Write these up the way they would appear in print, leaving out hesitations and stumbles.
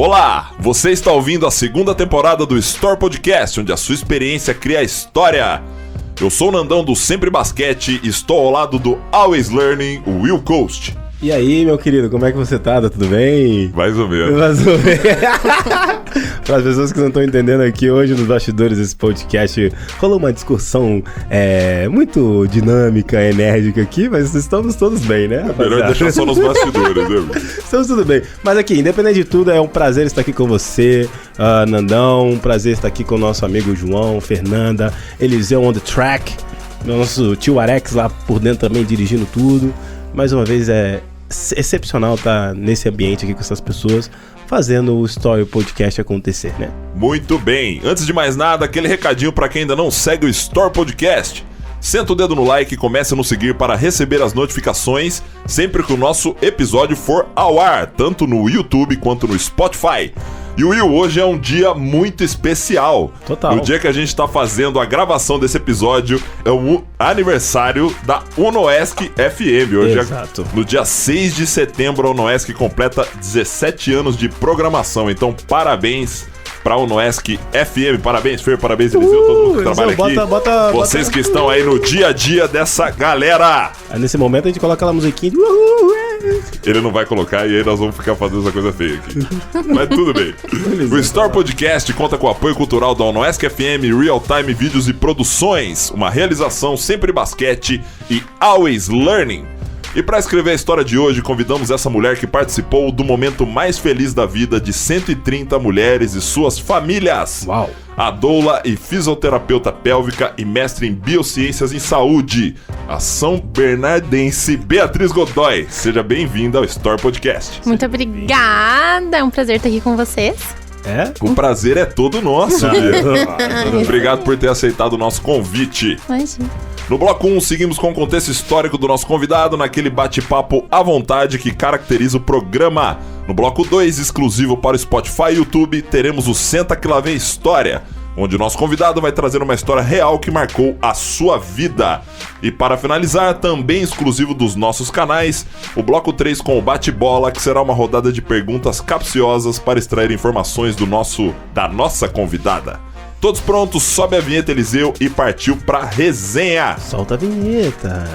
Olá, você está ouvindo a segunda temporada do Store Podcast, onde a sua experiência cria história. Eu sou o Nandão do Sempre Basquete e estou ao lado do Always Learning, o Will Coast. E aí, meu querido, como é que você tá? Tá tudo bem? Mais ou menos. Para as pessoas que não estão entendendo aqui, hoje nos bastidores desse podcast rolou uma discussão muito dinâmica, enérgica aqui, mas estamos todos bem, né, rapaziada? Melhor deixar só nos bastidores, né? Estamos tudo bem. Mas aqui, independente de tudo, é um prazer estar aqui com você, Nandão, um prazer estar aqui com o nosso amigo João, Fernanda, Eliseu on the track, nosso tio Arex lá por dentro também dirigindo tudo. Mais uma vez é excepcional estar nesse ambiente aqui com essas pessoas fazendo o Story Podcast acontecer, né? Muito bem. Antes de mais nada, aquele recadinho para quem ainda não segue o Store Podcast. Senta o dedo no like e comece a nos seguir para receber as notificações sempre que o nosso episódio for ao ar, tanto no YouTube quanto no Spotify. E Will, hoje é um dia muito especial. Total. No dia que a gente está fazendo a gravação desse episódio, é o aniversário da UNOESC FM. Hoje Exato. No dia 6 de setembro, a UNOESC completa 17 anos de programação. Então, parabéns pra UNOESC FM. Parabéns, Fer, parabéns, Eliseu, todo mundo que trabalha aqui. Vocês que estão aí no dia a dia dessa galera. Aí, nesse momento a gente coloca aquela musiquinha de... Ele não vai colocar e aí nós vamos ficar fazendo essa coisa feia aqui. Mas tudo bem. O Store Podcast conta com o apoio cultural da UNOESC FM, Real Time Vídeos e Produções, uma realização Sempre Basquete e Always Learning. E para escrever a história de hoje, convidamos essa mulher que participou do momento mais feliz da vida de 130 mulheres e suas famílias. Uau! A doula e fisioterapeuta pélvica e mestre em biociências em saúde, a São Bernardense Beatriz Godoy. Seja bem-vinda ao Store Podcast. Muito obrigada, é um prazer estar aqui com vocês. É? O prazer é todo nosso, Bia. Obrigado por ter aceitado o nosso convite. Imagina. No bloco 1, seguimos com o contexto histórico do nosso convidado, naquele bate-papo à vontade que caracteriza o programa. No bloco 2, exclusivo para o Spotify e YouTube, teremos o Senta que Lá Vem História, onde o nosso convidado vai trazer uma história real que marcou a sua vida. E para finalizar, também exclusivo dos nossos canais, o bloco 3 com o Bate-Bola, que será uma rodada de perguntas capciosas para extrair informações da nossa convidada. Todos prontos, sobe a vinheta, Eliseu, e partiu pra resenha. Solta a vinheta.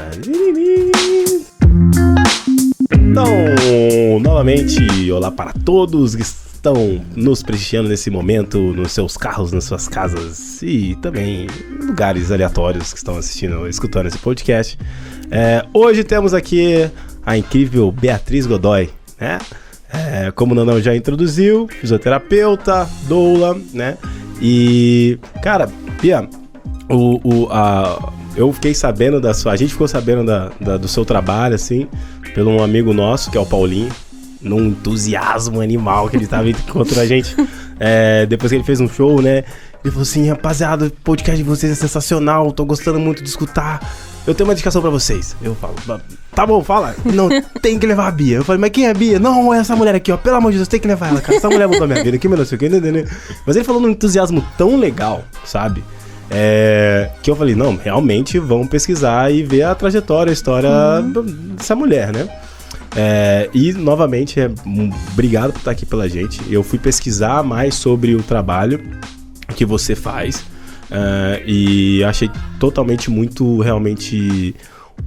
Então, novamente, olá para todos que estão nos prestigiando nesse momento, nos seus carros, nas suas casas e também em lugares aleatórios que estão assistindo, escutando esse podcast. Hoje temos aqui a incrível Beatriz Godoy, né? Como o Nandão já introduziu, fisioterapeuta, doula, né? E, cara, Bia, eu fiquei sabendo a gente ficou sabendo do seu trabalho, assim, pelo um amigo nosso, que é o Paulinho, num entusiasmo animal que ele tava encontrando a gente, depois que ele fez um show, né? Ele falou assim: rapaziada, o podcast de vocês é sensacional, tô gostando muito de escutar. Eu tenho uma indicação pra vocês. Eu falo: tá bom, fala. Não, tem que levar a Bia. Eu falei: mas quem é a Bia? Não, é essa mulher aqui, ó. Pelo amor de Deus, tem que levar ela, cara. Essa mulher mudou a minha vida. Que melhor, sei o que, entendeu? Mas ele falou num entusiasmo tão legal, sabe? Que eu falei: não, realmente vamos pesquisar e ver a trajetória, a história dessa mulher, né? E novamente, obrigado por estar aqui pela gente. Eu fui pesquisar mais sobre o trabalho que você faz. E achei totalmente muito realmente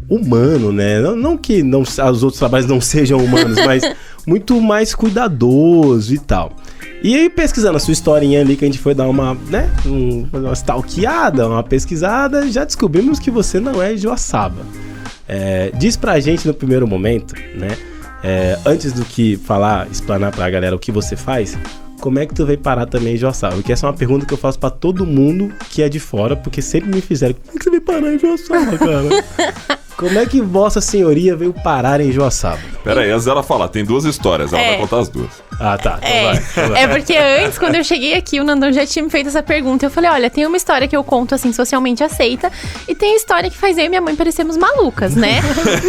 humano, né? Não que os outros trabalhos não sejam humanos, mas muito mais cuidadoso e tal. E aí, pesquisando a sua historinha ali, que a gente foi dar uma stalkeada, uma pesquisada, já descobrimos que você não é Joaçaba. Diz pra gente no primeiro momento, né? Antes do que explanar pra galera o que você faz, como é que tu veio parar também em Joaçaba? Porque essa é uma pergunta que eu faço pra todo mundo que é de fora, porque sempre me fizeram: como é que você veio parar em Joaçaba, cara? Como é que Vossa Senhoria veio parar em Joaçaba? Pera aí, antes dela falar, tem duas histórias, ela vai contar as duas. Ah, tá. Então vai. Porque antes, quando eu cheguei aqui, o Nandão já tinha me feito essa pergunta. Eu falei: olha, tem uma história que eu conto, assim, socialmente aceita, e tem a história que faz eu e minha mãe parecermos malucas, né?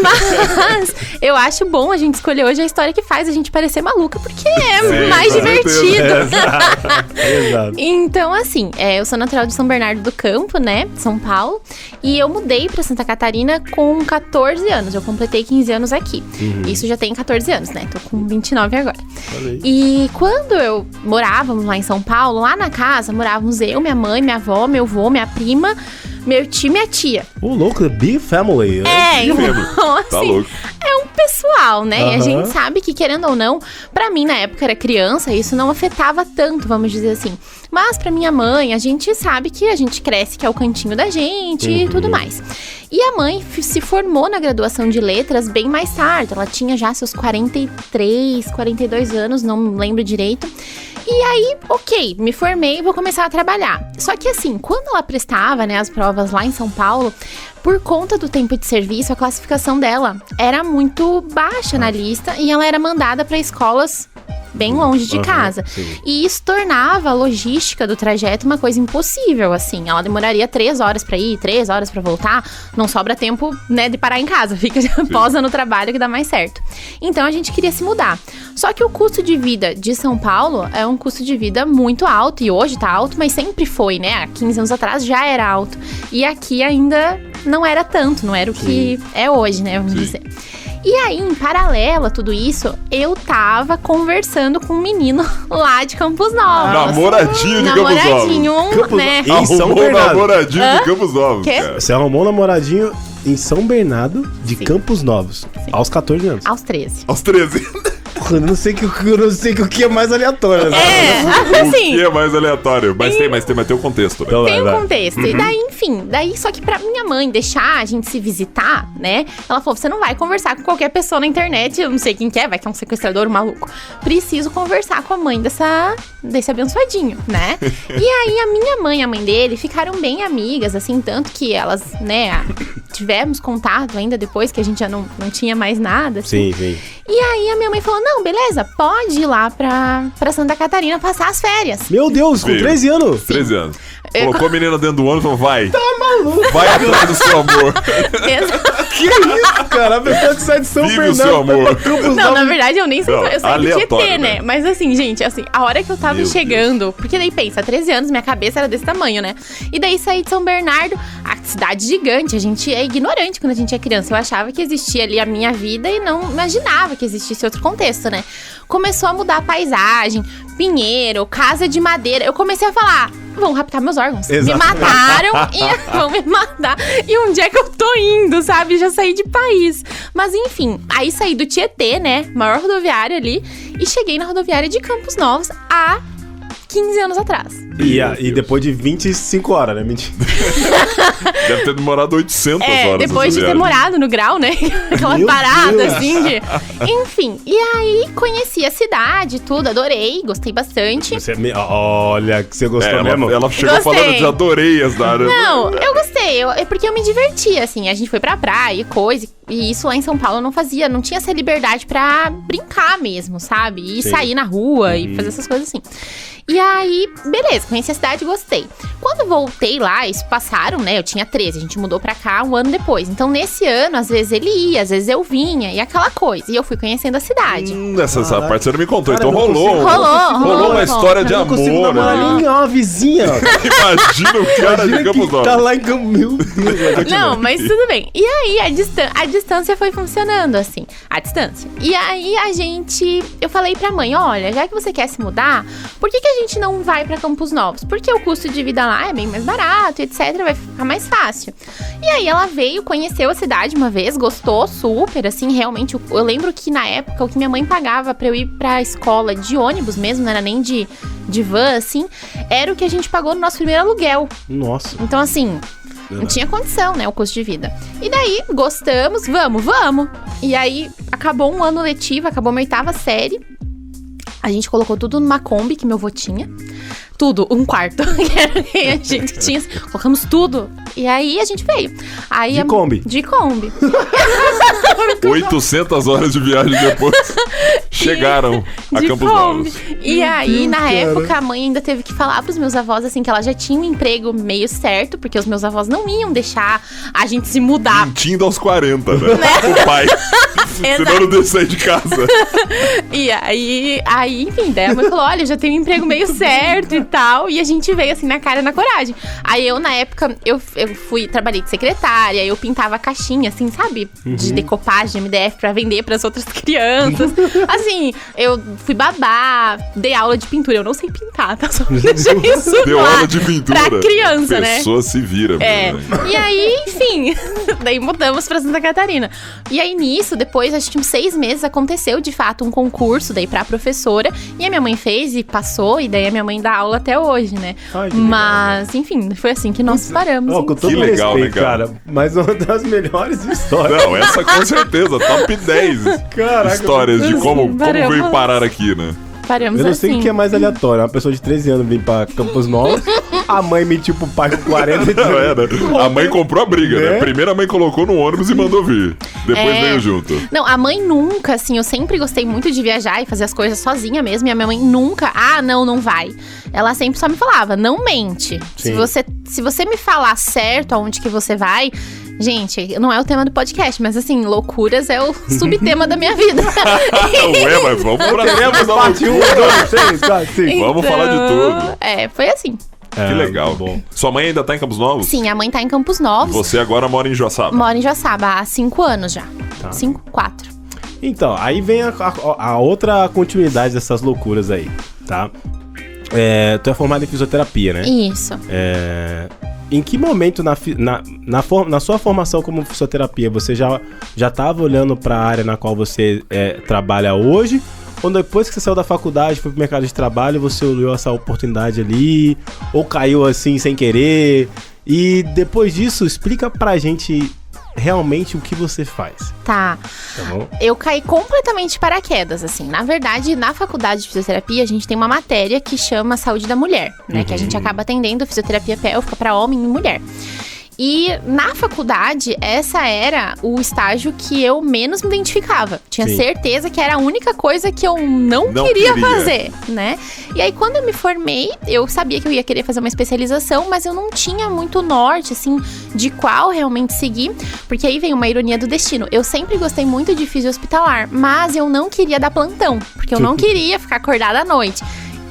Mas eu acho bom a gente escolher hoje a história que faz a gente parecer maluca, porque é mais divertido. Exato. Então, assim, eu sou natural de São Bernardo do Campo, né? São Paulo. E eu mudei pra Santa Catarina com 14 anos. Eu completei 15 anos aqui. Isso já tem 14 anos, né? Tô com 29 agora. E quando morávamos lá em São Paulo, lá na casa, morávamos eu, minha mãe, minha avó, meu avô, minha prima, meu tio e minha tia. Louco, the big family. Então, assim, Tá louco. é um pessoal, né? E a Aham. gente sabe que, querendo ou não, pra mim, na época, era criança, isso não afetava tanto, vamos dizer assim. Mas pra minha mãe, a gente sabe que a gente cresce, que é o cantinho da gente e tudo mais. E a mãe se formou na graduação de letras bem mais tarde. Ela tinha já seus 43, 42 anos, não lembro direito. E aí, ok, me formei e vou começar a trabalhar. Só que assim, quando ela prestava, né, as provas lá em São Paulo, por conta do tempo de serviço, a classificação dela era muito baixa na lista e ela era mandada para escolas bem longe de casa. Sim. E isso tornava a logística do trajeto uma coisa impossível, assim. Ela demoraria 3 horas pra ir, 3 horas pra voltar. Não sobra tempo, né, de parar em casa. Fica posa no trabalho que dá mais certo. Então a gente queria se mudar. Só que o custo de vida de São Paulo é um custo de vida muito alto. E hoje tá alto, mas sempre foi, né? Há 15 anos atrás já era alto. E aqui ainda não era tanto, não era o que é hoje, né? Vamos dizer. E aí, em paralelo a tudo isso, eu tava conversando com um menino lá de Campos Novos. Namoradinho de Campos Novos. Namoradinho, né? Em São Arrumou um Bernardo. namoradinho de Campos Novos, Quê? cara. Você arrumou um namoradinho em São Bernardo de Sim. Campos Novos, aos 14 anos. Aos 13. Aos 13. Eu não sei o que é mais aleatório. Né? É, O assim, que é mais aleatório? Mas tem o contexto, né? Então, tem um vai. contexto. E daí, enfim, só que pra minha mãe deixar a gente se visitar, né? Ela falou, você não vai conversar com qualquer pessoa na internet, eu não sei quem que é, vai que é um sequestrador, um maluco. Preciso conversar com a mãe desse abençoadinho, né? E aí, a minha mãe e a mãe dele ficaram bem amigas, assim, tanto que elas, né, tivemos contato ainda depois que a gente já não tinha mais nada, assim. Sim, sim. E aí, a minha mãe falou, não, beleza, pode ir lá pra Santa Catarina passar as férias. Meu Deus, com Filho. 13 anos. 13 anos. Eu- Colocou a menina dentro do ônibus e falou, vai. Tá maluco. Vai atrás do seu amor. Que isso, cara? A pessoa que sai de São Vive o seu Bernardo vai amor. pra Campos Não, na Novos. verdade eu nem sei, Não, eu saí do aleatório, Tietê, né? né? Mas assim, gente, assim, a hora que eu tava Meu chegando, porque daí pensa, 13 anos, minha cabeça era desse tamanho, né? E daí saí de São Bernardo, a cidade gigante, a gente é ignorante quando a gente é criança. Eu achava que existia ali a minha vida e não imaginava que existisse outro contexto, né? Começou a mudar a paisagem, pinheiro, casa de madeira. Eu comecei a falar, vão raptar meus órgãos. Exato. Me mataram e vão me matar. E onde é que eu tô indo, sabe? Já saí de país. Mas enfim, aí saí do Tietê, né? Maior rodoviária ali. E cheguei na rodoviária de Campos Novos há 15 anos atrás. E depois de 25 horas, né? Mentira. Deve ter demorado 800 horas. Depois de essa ter viagem. morado no grau, né? Aquela Meu parada, Deus. assim, de... Enfim, e aí conheci a cidade, tudo, adorei, gostei bastante. Olha, que você gostou mesmo? Ela chegou Gostei. falando de adorei as áreas. Não, eu gostei, é porque eu me diverti, assim, a gente foi pra praia e coisa, e isso lá em São Paulo eu não fazia, não tinha essa liberdade pra brincar mesmo, sabe? E Sim. sair na rua e fazer essas coisas assim. E aí, beleza, conheci a cidade e gostei. Quando voltei lá, isso passaram, né? Eu tinha 13, a gente mudou pra cá um ano depois. Então, nesse ano, às vezes ele ia, às vezes eu vinha, e aquela coisa. E eu fui conhecendo a cidade. Essa parte você não me contou. Cara, então eu não rolou. consigo- Rolou uma história de Eu não consigo amor. namorar né? ninguém, é uma vizinha. Imagina o cara de Imagina Campos que tá Novos. lá em Campos... Meu Deus. Não, mas tudo bem. E aí, a distância foi funcionando, assim. A distância. E aí, eu falei pra mãe, olha, já que você quer se mudar, por que a gente não vai pra Campos Novos? Porque o custo de vida lá é bem mais barato, etc. Vai ficar mais fácil. E aí, ela veio, conheceu a cidade uma vez, gostou super, assim, realmente. Eu lembro que, na época, o que minha mãe pagava pra eu ir pra escola de ônibus mesmo, não era nem de van, assim, era o que a gente pagou no nosso primeiro aluguel. Nossa. Então, assim... Não tinha condição, né, o custo de vida. E daí, gostamos, vamos. E aí, acabou um ano letivo, acabou minha 8ª série. A gente colocou tudo numa Kombi que meu avô tinha. Tudo, um quarto. Que a gente tinha. Colocamos tudo. E aí, a gente veio. Aí, De Kombi? De Kombi. 800 horas de viagem depois. Chegaram a De Campos Kombi. Novos. E aí, Deus, na cara. época, a mãe ainda teve que falar pros meus avós, assim, que ela já tinha um emprego meio certo, porque os meus avós não iam deixar a gente se mudar. Mentindo aos 40, né? O pai. Senão não deixa sair de casa. E aí, enfim, daí a mãe falou, olha, eu já tenho um emprego meio certo e tal. E a gente veio assim na cara e na coragem. Aí eu, na época, eu trabalhei de secretária, eu pintava caixinha, assim, sabe? De decopagem, MDF pra vender pras outras crianças. Assim, eu fui babá, dei aula de pintura. Eu não sei pintar, tá? Só deixa isso Deu lá aula de pintura. pra criança, né? Pessoa se vira. E aí, enfim, daí mudamos pra Santa Catarina. E aí nisso, depois, acho que uns 6 meses, aconteceu de fato um concurso daí pra professora. E a minha mãe fez e passou, e daí a minha mãe dá aula até hoje, né? Ai, que mas, enfim, foi assim que nós paramos. Com todo Que legal, respeito, né, cara? Mas uma das melhores histórias. Não, essa com certeza, top 10 Caraca, histórias de como paramos. veio parar aqui, né? Paramos Eu não assim. sei o que é mais aleatório. Uma pessoa de 13 anos vir pra Campos Novos, a mãe mentiu pro pai com 40 Não, era. A mãe comprou a briga, né? Né? Primeiro a mãe colocou no ônibus e mandou vir. Depois veio junto. Não, a mãe nunca, assim, eu sempre gostei muito de viajar e fazer as coisas sozinha mesmo. E a minha mãe nunca, não vai. Ela sempre só me falava, não mente. Sim. Se você me falar certo aonde que você vai... Gente, não é o tema do podcast, mas assim, loucuras é o subtema da minha vida. Ué, mas vamos pra Teremos parte 1, 2, 3, 4, 5. Vamos falar de tudo. Foi assim. Que legal. Bom. Sua mãe ainda tá em Campos Novos? Sim, a mãe tá em Campos Novos. Você agora mora em Joaçaba. Mora em Joaçaba há 5 anos já. Tá. 4. Então, aí vem a outra continuidade dessas loucuras aí, tá? Tu é formado em fisioterapia, né? Isso. Em que momento na sua formação como fisioterapia você já estava olhando para a área na qual você trabalha hoje? Ou depois que você saiu da faculdade, foi pro mercado de trabalho, você olhou essa oportunidade ali? Ou caiu assim sem querer? E depois disso, explica pra gente realmente o que você faz. Tá. Tá bom? Eu caí completamente de paraquedas, assim. Na verdade, na faculdade de fisioterapia, a gente tem uma matéria que chama Saúde da Mulher, né? Que a gente acaba atendendo fisioterapia pélvica para homem e mulher. E na faculdade, essa era o estágio que eu menos me identificava. Tinha Sim. certeza que era a única coisa que eu não queria fazer, né? E aí, quando eu me formei, eu sabia que eu ia querer fazer uma especialização, mas eu não tinha muito norte, assim, de qual realmente seguir. Porque aí vem uma ironia do destino. Eu sempre gostei muito de fisio hospitalar, mas eu não queria dar plantão, porque eu não queria ficar acordada à noite.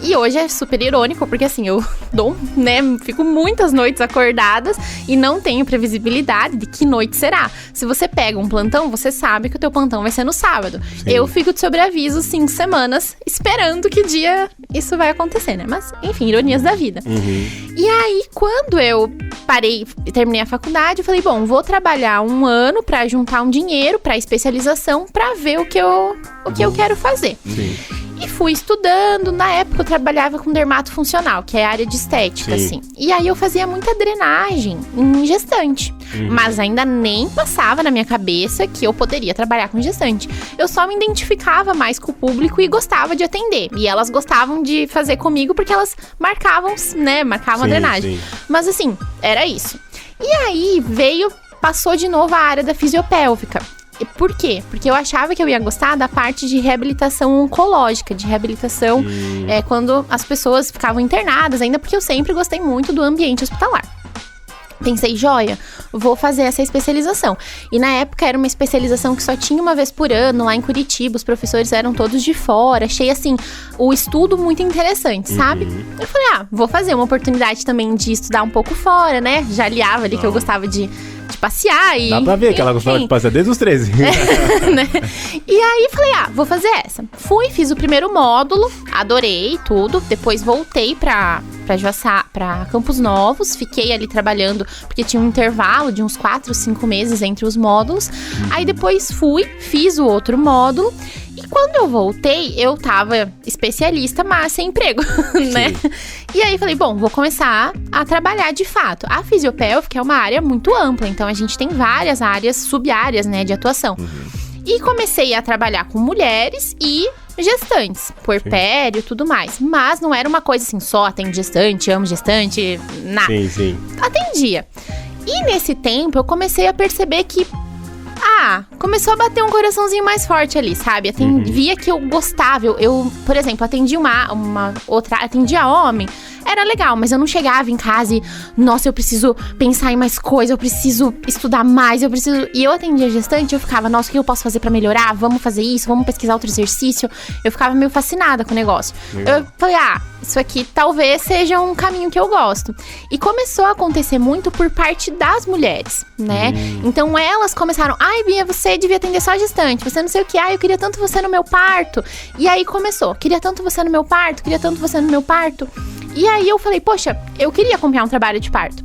E hoje é super irônico, porque assim, eu fico muitas noites acordadas e não tenho previsibilidade de que noite será. Se você pega um plantão, você sabe que o teu plantão vai ser no sábado. Sim. Eu fico de sobreaviso 5 semanas, esperando que dia isso vai acontecer, né? Mas, enfim, ironias da vida. E aí, quando eu parei e terminei a faculdade, eu falei, bom, vou trabalhar 1 ano pra juntar um dinheiro pra especialização, pra ver o que eu quero fazer. Sim. E fui estudando. Na época eu trabalhava com dermatofuncional, que é a área de estética, Sim. assim. E aí eu fazia muita drenagem em gestante. Mas ainda nem passava na minha cabeça que eu poderia trabalhar com gestante. Eu só me identificava mais com o público e gostava de atender. E elas gostavam de fazer comigo porque elas marcavam a Sim, drenagem. sim. Mas assim, era isso. E aí passou de novo a área da fisiopélvica. E por quê? Porque eu achava que eu ia gostar da parte de reabilitação oncológica, de reabilitação quando as pessoas ficavam internadas, ainda porque eu sempre gostei muito do ambiente hospitalar. Pensei, joia, vou fazer essa especialização. E na época era uma especialização que só tinha uma vez por ano, lá em Curitiba, os professores eram todos de fora. Achei, assim, o estudo muito interessante, sabe? Eu falei, vou fazer uma oportunidade também de estudar um pouco fora, né? Já aliava ali que eu gostava de passear e... Dá pra ver que ela gostava de passear desde os 13. né? E aí falei, vou fazer essa. Fiz o primeiro módulo, adorei tudo. Depois voltei pra Campos Novos, fiquei ali trabalhando, porque tinha um intervalo de uns 4, 5 meses entre os módulos. Aí depois fiz o outro módulo. E quando eu voltei, eu tava especialista, mas sem emprego, né? E aí falei, bom, vou começar a trabalhar de fato. A fisiopélvica é uma área muito ampla, então a gente tem várias áreas, sub-áreas, né, de atuação. E comecei a trabalhar com mulheres e gestantes, puerpério, tudo mais. Mas não era uma coisa assim, só atendo gestante, amo gestante, nada. Sim. Atendia. E nesse tempo, eu comecei a perceber que começou a bater um coraçãozinho mais forte ali, sabe? Via que eu gostava. Eu, por exemplo, atendia atendia homem. era legal, mas eu não chegava em casa e, nossa, eu preciso pensar em mais coisa, eu preciso estudar mais, eu preciso... E eu atendia gestante, eu ficava, nossa, o que eu posso fazer pra melhorar? Vamos fazer isso, vamos pesquisar outro exercício. Eu ficava meio fascinada com o negócio. Legal. Eu falei, isso aqui talvez seja um caminho que eu gosto. E começou a acontecer muito por parte das mulheres, né? Então elas começaram, ai, Bia, você devia atender só a gestante, você não sei o que, eu queria tanto você no meu parto. E aí começou, queria tanto você no meu parto, queria tanto você no meu parto. E aí eu falei, poxa, eu queria acompanhar um trabalho de parto.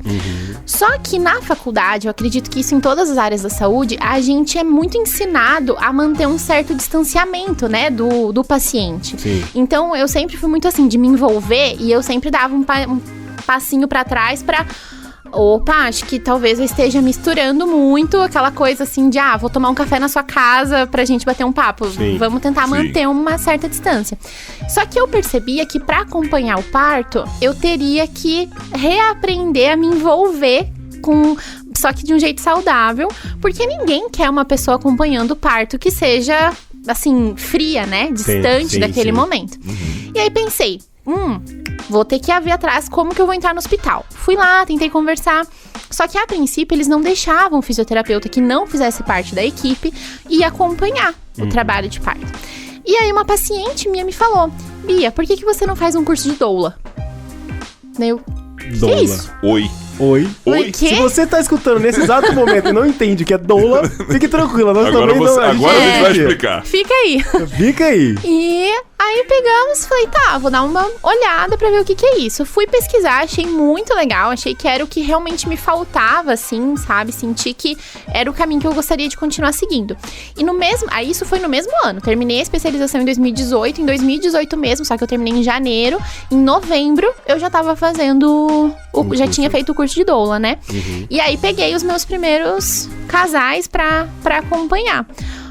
Só que na faculdade, eu acredito que isso em todas as áreas da saúde, a gente é muito ensinado a manter um certo distanciamento, né, do paciente. Sim. Então eu sempre fui muito assim, de me envolver, e eu sempre dava um passinho pra trás pra... Opa, acho que talvez eu esteja misturando muito aquela coisa assim de, vou tomar um café na sua casa pra gente bater um papo. Sim. Vamos tentar manter uma certa distância. Só que eu percebia que pra acompanhar o parto, eu teria que reaprender a me envolver com... Só que de um jeito saudável, porque ninguém quer uma pessoa acompanhando o parto que seja, assim, fria, né? Distante daquele momento. E aí pensei, vou ter que ir atrás como que eu vou entrar no hospital. Fui lá, tentei conversar. Só que a princípio eles não deixavam o fisioterapeuta que não fizesse parte da equipe ir acompanhar o trabalho de parto. E aí uma paciente minha me falou, Bia, por que você não faz um curso de doula? Doula. Que isso? Oi. Se você tá escutando nesse exato momento e não entende o que é doula, fique tranquila, nós Agora também não... Agora a gente vai explicar. Fica aí. Fica aí. E aí pegamos, falei, vou dar uma olhada pra ver o que é isso. Fui pesquisar, achei muito legal, achei que era o que realmente me faltava, assim, sabe? Senti que era o caminho que eu gostaria de continuar seguindo. E aí isso foi no mesmo ano, terminei a especialização em 2018 mesmo, só que eu terminei em janeiro. Em novembro, eu já tava fazendo, já tinha feito o curso de doula, né? E aí peguei os meus primeiros casais pra acompanhar.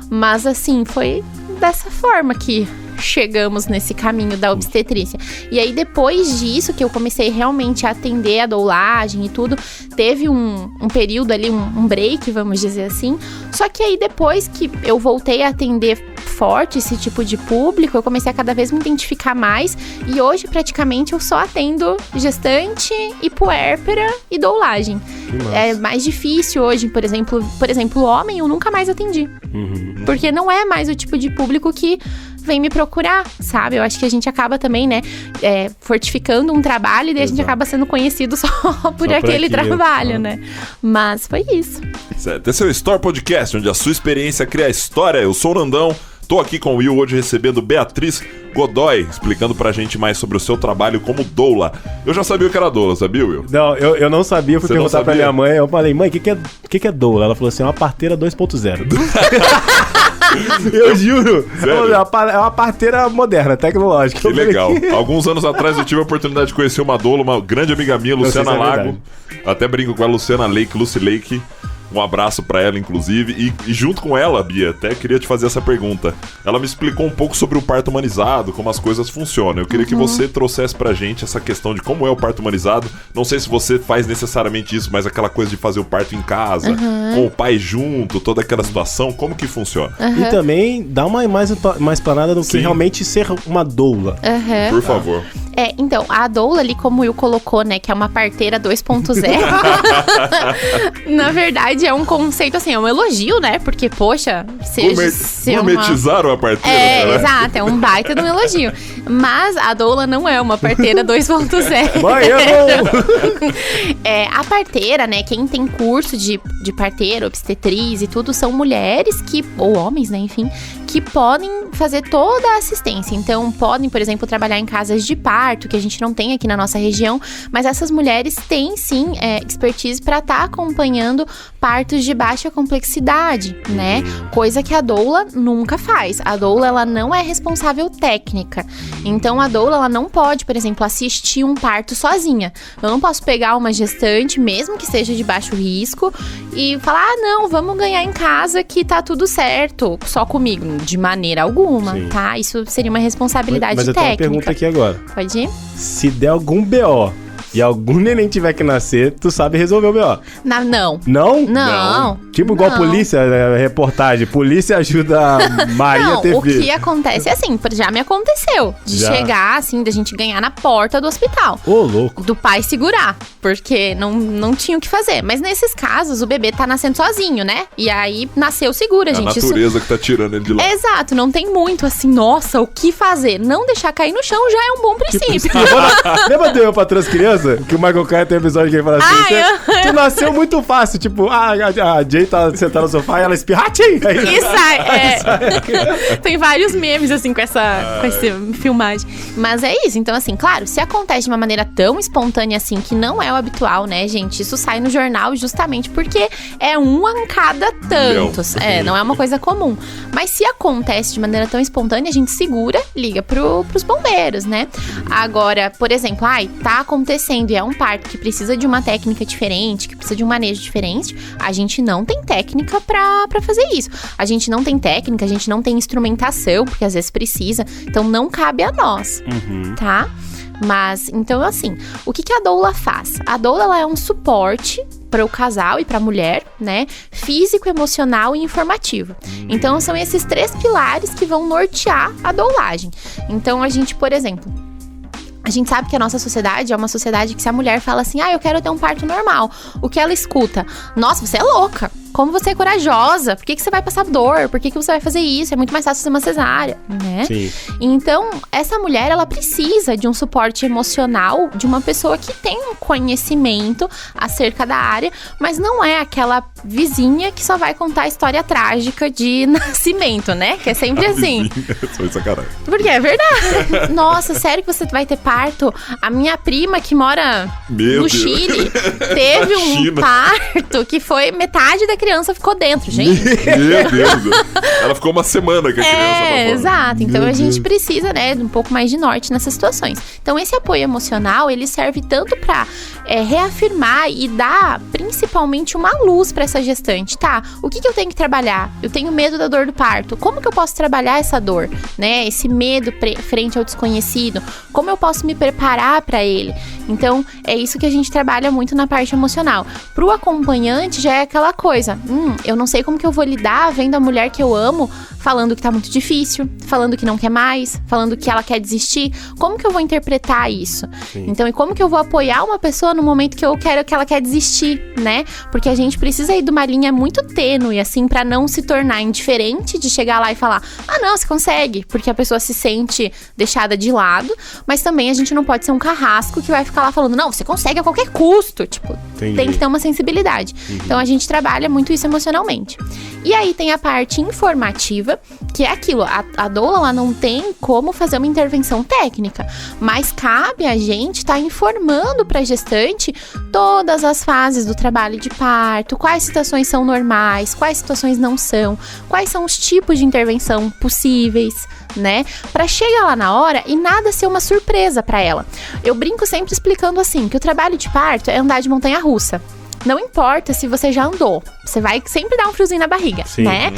Mas assim, foi dessa forma que chegamos nesse caminho da obstetrícia. E aí, depois disso, que eu comecei realmente a atender a doulagem e tudo, teve um período ali, um break, vamos dizer assim. Só que aí, depois que eu voltei a atender forte esse tipo de público, eu comecei a cada vez me identificar mais. E hoje, praticamente, eu só atendo gestante e puérpera e doulagem. É mais difícil hoje, por exemplo, homem, eu nunca mais atendi. Porque não é mais o tipo de público que vem me procurar, sabe? Eu acho que a gente acaba também, né, fortificando um trabalho e daí a gente acaba sendo conhecido só por aquele trabalho, né? Mas foi isso. Certo. Esse é o Store Podcast, onde a sua experiência cria história. Eu sou o Nandão, tô aqui com o Will hoje recebendo Beatriz Godoy, explicando pra gente mais sobre o seu trabalho como doula. Eu já sabia o que era doula, sabia, Will? Não, eu não sabia, fui perguntar pra minha mãe, eu falei, mãe, o que é doula? Ela falou assim, é uma parteira 2.0. Eu juro. Sério? É uma parteira moderna, tecnológica. Que legal. Alguns anos atrás eu tive a oportunidade de conhecer uma doula, uma grande amiga minha, Luciana Lago. Até brinco com a Luciana Lake, Lucy Lake. Um abraço pra ela, inclusive. E junto com ela, Bia, até queria te fazer essa pergunta. Ela me explicou um pouco sobre o parto humanizado, como as coisas funcionam. Eu queria que você trouxesse pra gente essa questão de como é o parto humanizado. Não sei se você faz necessariamente isso, mas aquela coisa de fazer o parto em casa, com o pai junto, toda aquela situação, como que funciona? E também dá mais planada do que realmente ser uma doula. Por favor. Então, a doula ali, como o Will colocou, né, que é uma parteira 2.0, na verdade é um conceito, assim, é um elogio, né, porque, poxa, gourmetizaram a parteira. né? Exato, é um baita de um elogio. Mas a doula não é uma parteira 2.0. Mãe, A parteira, né, quem tem curso de parteira, obstetriz e tudo, são mulheres ou homens, né, enfim, que podem fazer toda a assistência. Então, podem, por exemplo, trabalhar em casas de parto, que a gente não tem aqui na nossa região, mas essas mulheres têm, sim, expertise para estar acompanhando partos de baixa complexidade, né? Coisa que a doula nunca faz. A doula, ela não é responsável técnica. Então, a doula, ela não pode, por exemplo, assistir um parto sozinha. Eu não posso pegar uma gestante, mesmo que seja de baixo risco, e falar, não, vamos ganhar em casa que tá tudo certo, só comigo. De maneira alguma, tá? Isso seria uma responsabilidade técnica. Mas eu tenho uma pergunta aqui agora. Pode ir? Se der algum BO, e algum neném tiver que nascer, tu sabe resolver o B.O. Não. Não? Não. Tipo igual polícia, reportagem. Polícia ajuda a Maria Não, TV. o que acontece é assim, já me aconteceu. De chegar, assim, da gente ganhar na porta do hospital. Ô, louco. Do pai segurar, porque não tinha o que fazer. Mas nesses casos, o bebê tá nascendo sozinho, né? E aí, nasceu segura, gente. A natureza que tá tirando ele de lá. Exato, não tem muito assim, nossa, o que fazer? Não deixar cair no chão já é um bom princípio. Lembra do Eu Patroa as Crianças? Que o Michael Caine tem um episódio que ele fala assim, tu nasceu muito fácil, tipo, a Jay tá sentada no sofá e ela espirra, e sai, Tem vários memes, assim, com essa filmagem. Mas é isso, então assim, claro, se acontece de uma maneira tão espontânea assim, que não é o habitual, né, gente? Isso sai no jornal justamente porque é um a cada tantos. Não é uma coisa comum. Mas se acontece de maneira tão espontânea, a gente segura, liga pros bombeiros, né? Agora, por exemplo, tá acontecendo e é um parto que precisa de uma técnica diferente, que precisa de um manejo diferente, a gente não tem técnica pra fazer isso. A gente não tem técnica, a gente não tem instrumentação, porque às vezes precisa, então não cabe a nós, tá? Mas, então assim, o que a doula faz? A doula, ela é um suporte para o casal e para a mulher, né? Físico, emocional e informativo. Então, são esses 3 pilares que vão nortear a doulagem. Então, a gente, por exemplo, a gente sabe que a nossa sociedade é uma sociedade que se a mulher fala assim, eu quero ter um parto normal, o que ela escuta? Nossa, você é louca! Como você é corajosa? Por que você vai passar dor? Por que você vai fazer isso? É muito mais fácil fazer uma cesárea, né? Sim. Então, essa mulher, ela precisa de um suporte emocional de uma pessoa que tem um conhecimento acerca da área, mas não é aquela vizinha que só vai contar a história trágica de nascimento, né? Que é sempre assim. Foi sacanagem. Porque é verdade. Nossa, sério que você vai ter parto? A minha prima que mora no Chile teve um parto que foi metade da criança ficou dentro, gente. Meu Deus. Ela ficou uma semana que a criança exato. Então a gente precisa, né, de um pouco mais de norte nessas situações. Então esse apoio emocional, ele serve tanto pra reafirmar e dar principalmente uma luz pra essa gestante, tá? O que eu tenho que trabalhar? Eu tenho medo da dor do parto. Como que eu posso trabalhar essa dor, né? Esse medo frente ao desconhecido. Como eu posso me preparar pra ele? Então é isso que a gente trabalha muito na parte emocional. Pro acompanhante já é aquela coisa. Eu não sei como que eu vou lidar vendo a mulher que eu amo falando que tá muito difícil, falando que não quer mais, falando que ela quer desistir. Como que eu vou interpretar isso? Sim. Então, e como que eu vou apoiar uma pessoa no momento que ela quer desistir, né? Porque a gente precisa ir de uma linha muito tênue, assim, pra não se tornar indiferente de chegar lá e falar, não, você consegue, porque a pessoa se sente deixada de lado, mas também a gente não pode ser um carrasco que vai ficar lá falando, não, você consegue a qualquer custo, tipo, tem que ter uma sensibilidade. Então, a gente trabalha muito isso emocionalmente. E aí tem a parte informativa, que é aquilo, a doula, ela não tem como fazer uma intervenção técnica, mas cabe a gente estar informando para a gestante todas as fases do trabalho de parto, quais situações são normais, quais situações não são, quais são os tipos de intervenção possíveis, né? Pra chegar lá na hora e nada ser uma surpresa pra ela. Eu brinco sempre explicando assim, que o trabalho de parto é andar de montanha-russa. Não importa se você já andou, você vai sempre dar um friozinho na barriga, Sim. né?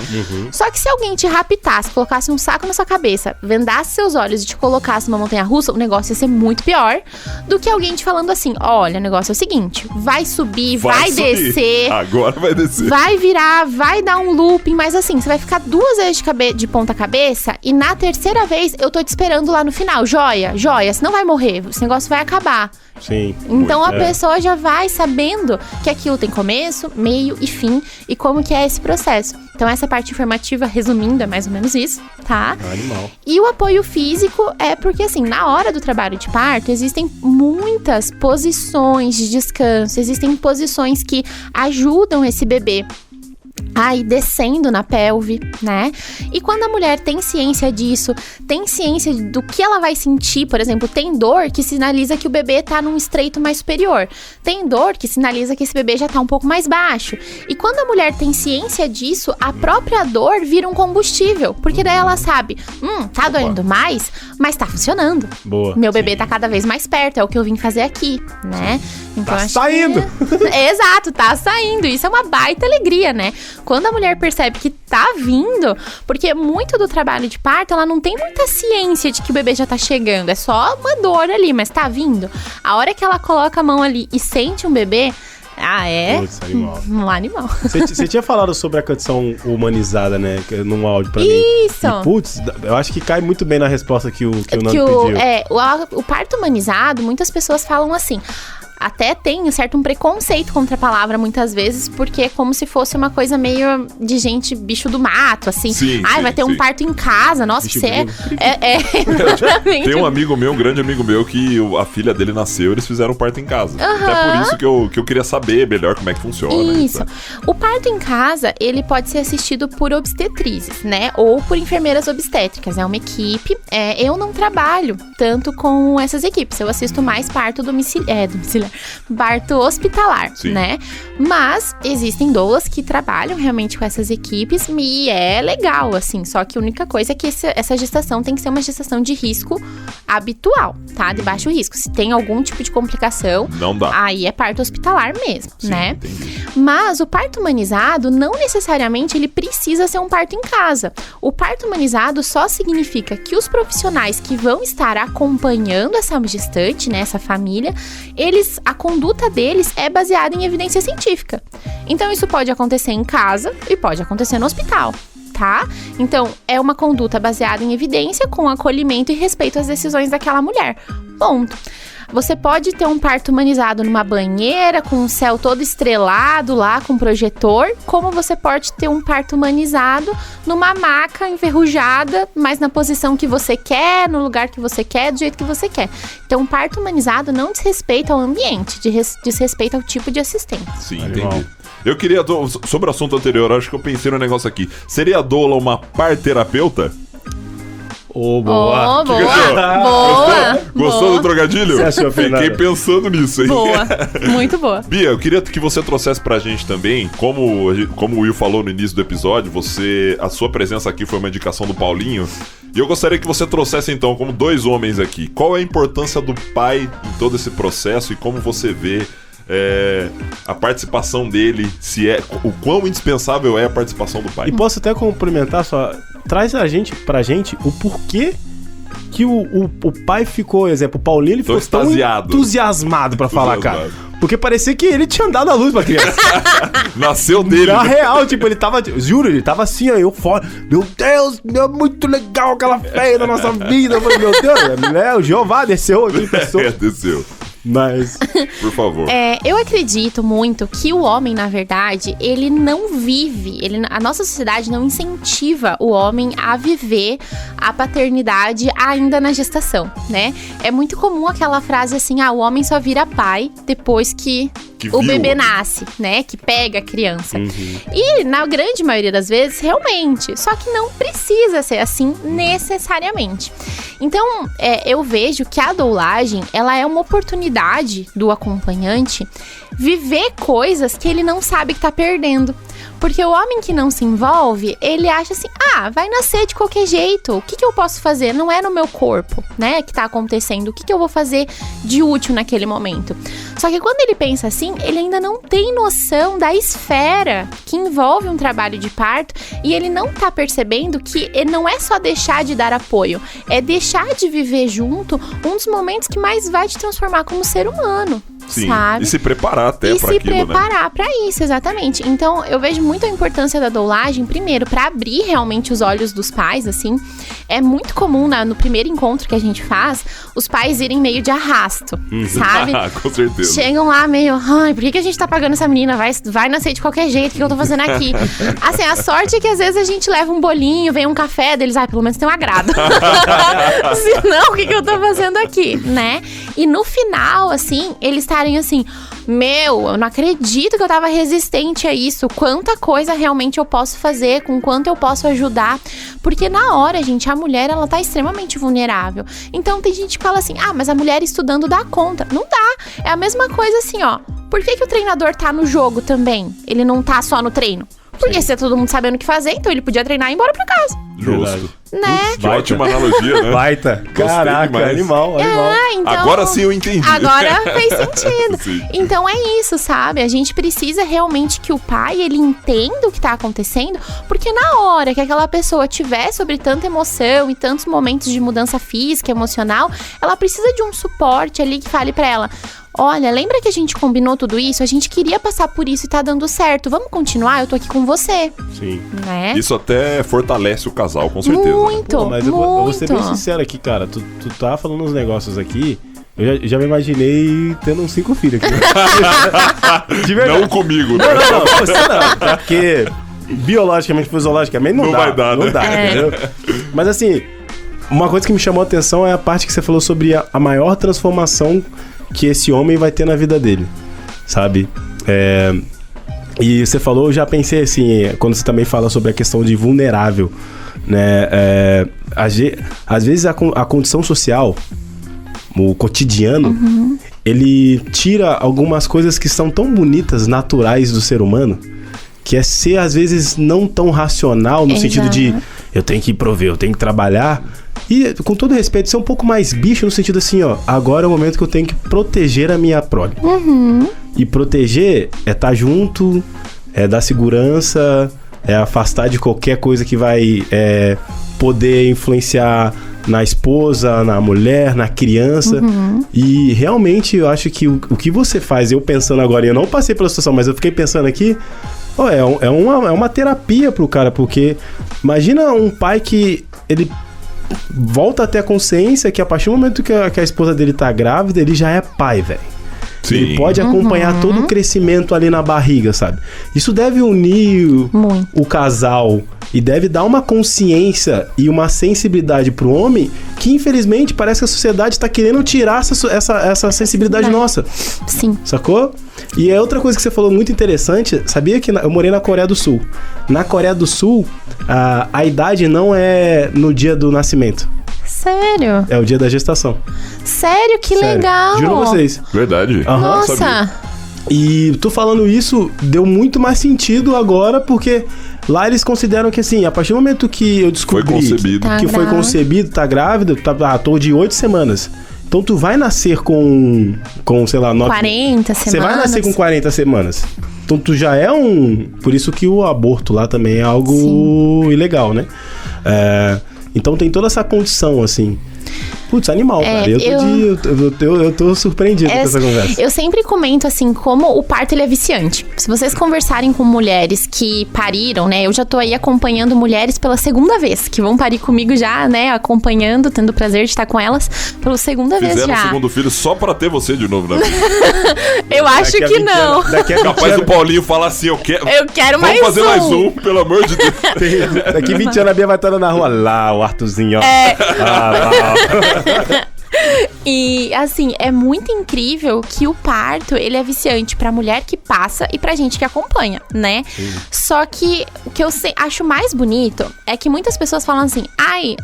Só que se alguém te raptasse, colocasse um saco na sua cabeça, vendasse seus olhos e te colocasse numa montanha-russa, o negócio ia ser muito pior do que alguém te falando assim, olha, o negócio é o seguinte, vai subir, vai descer. Agora vai descer. Vai virar, vai dar um looping, mas assim, você vai ficar 2 vezes de ponta cabeça e na 3ª vez eu tô te esperando lá no final. Joia, você não vai morrer, esse negócio vai acabar. Sim. Então a pessoa já vai sabendo que aquilo tem começo, meio e fim e como que é esse processo. Então essa parte informativa, resumindo, é mais ou menos isso, tá? Animal. E o apoio físico é porque, assim, na hora do trabalho de parto, existem muitas posições de descanso, existem posições que ajudam esse bebê a ir descendo na pelve, né? E quando a mulher tem ciência disso, tem ciência do que ela vai sentir, por exemplo, tem dor que sinaliza que o bebê tá num estreito mais superior. Tem dor que sinaliza que esse bebê já tá um pouco mais baixo. E quando a mulher tem ciência disso, a própria dor vira um combustível. Porque daí ela sabe, tá doendo mais, mas tá funcionando. Boa. Meu bebê tá cada vez mais perto, é o que eu vim fazer aqui, né? Então, Tá saindo! Exato, tá saindo. Isso é uma baita alegria, né? Quando a mulher percebe que tá vindo, porque muito do trabalho de parto, ela não tem muita ciência de que o bebê já tá chegando. É só uma dor ali, mas tá vindo. A hora que ela coloca a mão ali e sente um bebê, Putz, animal. Um animal. Você tinha falado sobre a condição humanizada, né? Num áudio pra mim. Isso! E, putz, eu acho que cai muito bem na resposta que o Nando pediu. O parto humanizado, muitas pessoas falam assim... Até tem um preconceito contra a palavra muitas vezes, porque é como se fosse uma coisa meio de gente, bicho do mato, assim. Sim, vai ter um parto em casa, nossa, bicho você Tem um amigo meu, um grande amigo meu, que a filha dele nasceu, eles fizeram o parto em casa. Até por isso que eu queria saber melhor como é que funciona. Isso. O parto em casa, ele pode ser assistido por obstetrizes, né? Ou por enfermeiras obstétricas. É uma equipe. Eu não trabalho tanto com essas equipes. Eu assisto mais parto domiciliar. Parto hospitalar, Sim. né? Mas existem doulas que trabalham realmente com essas equipes e é legal, assim. Só que a única coisa é que essa gestação tem que ser uma gestação de risco habitual, tá? De baixo risco. Se tem algum tipo de complicação, não dá. Aí é parto hospitalar mesmo, Sim, né? Entendi. Mas o parto humanizado, não necessariamente ele precisa ser um parto em casa. O parto humanizado só significa que os profissionais que vão estar acompanhando essa gestante, né, essa família, a conduta deles é baseada em evidência científica. Então isso pode acontecer em casa e pode acontecer no hospital, tá? Então é uma conduta baseada em evidência com acolhimento e respeito às decisões daquela mulher. Ponto. Você pode ter um parto humanizado numa banheira, com o céu todo estrelado lá, com projetor, como você pode ter um parto humanizado numa maca enferrujada, mas na posição que você quer, no lugar que você quer, do jeito que você quer. Então, um parto humanizado não desrespeita ao ambiente, desrespeita ao tipo de assistente. Sim, Animal. entendi. Eu queria, sobre o assunto anterior, acho que eu pensei no negócio aqui. Seria a doula uma parterapeuta? Boa! Boa! Gostou do trocadilho? Você achou, Fernanda? Fiquei pensando nisso, hein? Boa, muito boa. Bia, eu queria que você trouxesse pra gente também, como o Will falou no início do episódio, a sua presença aqui foi uma indicação do Paulinho, e eu gostaria que você trouxesse então, como dois homens aqui, qual é a importância do pai em todo esse processo e como você vê a participação dele, o quão indispensável é a participação do pai. E posso até complementar traz pra gente o porquê que o pai ficou, exemplo, o Paulinho, ele ficou tão entusiasmado pra falar, cara. Porque parecia que ele tinha dado a luz pra criança. Nasceu dele. Na real, tipo, ele tava, juro, ele tava assim, ó, eu fora. Meu Deus, é muito legal aquela fé na nossa vida. Eu falei, meu Deus, o Jeová desceu aqui, pessoa. Desceu. Mas, por favor. Eu acredito muito que o homem, na verdade, ele não vive, a nossa sociedade não incentiva o homem a viver a paternidade ainda na gestação, né? É muito comum aquela frase assim, o homem só vira pai depois que o bebê nasce, né? Que pega a criança. Uhum. E na grande maioria das vezes, realmente. Só que não precisa ser assim necessariamente. Então, eu vejo que a doulagem, ela é uma oportunidade do acompanhante viver coisas que ele não sabe que tá perdendo. Porque o homem que não se envolve, ele acha assim, vai nascer de qualquer jeito. O que eu posso fazer? Não é no meu corpo, né, que tá acontecendo. O que eu vou fazer de útil naquele momento? Só que quando ele pensa assim, ele ainda não tem noção da esfera que envolve um trabalho de parto. E ele não tá percebendo que não é só deixar de dar apoio. É deixar de viver junto um dos momentos que mais vai te transformar como ser humano. Sim, sabe? E se preparar até pra aquilo, né? E se preparar pra isso, exatamente. Então, eu vejo muito a importância da doulagem, primeiro, pra abrir realmente os olhos dos pais, assim. É muito comum, no primeiro encontro que a gente faz, os pais irem meio de arrasto, sabe? Com certeza. Chegam lá meio, por que a gente tá pagando essa menina? Vai nascer de qualquer jeito, o que eu tô fazendo aqui? Assim, a sorte é que às vezes a gente leva um bolinho, vem um café deles, pelo menos tem um agrado. Senão, o que eu tô fazendo aqui, né? E no final, assim, eles estarem assim, eu não acredito que eu tava resistente a isso, quanta coisa realmente eu posso fazer, com quanto eu posso ajudar, porque na hora, gente, a mulher, ela tá extremamente vulnerável. Então tem gente que fala assim, mas a mulher estudando dá conta. Não dá, é a mesma coisa assim, por que o treinador tá no jogo também? Ele não tá só no treino? Porque se tá todo mundo sabendo o que fazer, então ele podia treinar e ir embora pra casa. Justo. Né? Que ótima analogia, né? Baita. Caraca, demais. animal. Então, Agora sim eu entendi. Agora fez sentido. Sim. Então é isso, sabe? A gente precisa realmente que o pai, ele entenda o que tá acontecendo, porque na hora que aquela pessoa tiver sobre tanta emoção e tantos momentos de mudança física, emocional, ela precisa de um suporte ali que fale pra ela: olha, lembra que a gente combinou tudo isso? A gente queria passar por isso e tá dando certo. Vamos continuar? Eu tô aqui com você. Sim. Né? Isso até fortalece o casal, com certeza. Muito, Pô, mas eu vou ser bem sincero aqui, cara. Tu tá falando uns negócios aqui. Eu já me imaginei tendo uns 5 filhos aqui. De verdade. Não comigo, né? Não, você não. É porque biologicamente, fisiologicamente, não dá. Vai dar, né? Não dá, entendeu? Mas assim, uma coisa que me chamou a atenção é a parte que você falou sobre a maior transformação que esse homem vai ter na vida dele, sabe? E você falou, eu já pensei assim, quando você também fala sobre a questão de vulnerável, né? Às vezes a condição social, o cotidiano, ele tira algumas coisas que são tão bonitas, naturais do ser humano, que é ser, às vezes, não tão racional, no sentido de eu tenho que prover, eu tenho que trabalhar. E, com todo respeito, ser um pouco mais bicho no sentido assim, ó, agora é o momento que eu tenho que proteger a minha prole. E proteger é estar junto, é dar segurança, é afastar de qualquer coisa que vai poder influenciar na esposa, na mulher, na criança. E realmente eu acho que o que você faz, eu pensando agora, eu não passei pela situação, mas eu fiquei pensando aqui, é uma terapia pro cara, porque imagina um pai que ele volta a ter a consciência que a partir do momento que a esposa dele tá grávida, ele já é pai, velho. Ele pode acompanhar todo o crescimento ali na barriga, sabe? Isso deve unir o casal e deve dar uma consciência e uma sensibilidade pro homem que, infelizmente, parece que a sociedade tá querendo tirar essa sensibilidade nossa. Sim. Sacou? E é outra coisa que você falou muito interessante, sabia que eu morei na Coreia do Sul. Na Coreia do Sul, a idade não é no dia do nascimento. Sério? É o dia da gestação. Sério? Que legal! Juro a vocês. Verdade. Nossa! Sabia. E tu falando isso, deu muito mais sentido agora, porque lá eles consideram que assim, a partir do momento que eu descobri que foi concebido, tá grávida, tô de 8 semanas. Então tu vai nascer com sei lá, 40 semanas. Você vai nascer com 40 semanas. Então tu já é Por isso que o aborto lá também é algo ilegal, né? Então tem toda essa condição, assim. Putz, animal, cara. Eu tô surpreendido com essa conversa. Eu sempre comento, assim, como o parto, ele é viciante. Se vocês conversarem com mulheres que pariram, né? Eu já tô aí acompanhando mulheres pela segunda vez, que vão parir comigo já, né? Acompanhando, tendo o prazer de estar com elas pela segunda vez já. Fizeram o segundo filho só pra ter você de novo, né? Eu acho que não. Capaz do Paulinho falar assim, eu quero mais um. Vamos fazer mais um, pelo amor de Deus. Daqui 20 anos a Bia vai estar na rua. Lá, o Arthurzinho, ó. Lá. E, assim, é muito incrível que o parto, ele é viciante pra mulher que passa e pra gente que acompanha, né? Sim. Só que o que eu acho mais bonito é que muitas pessoas falam assim,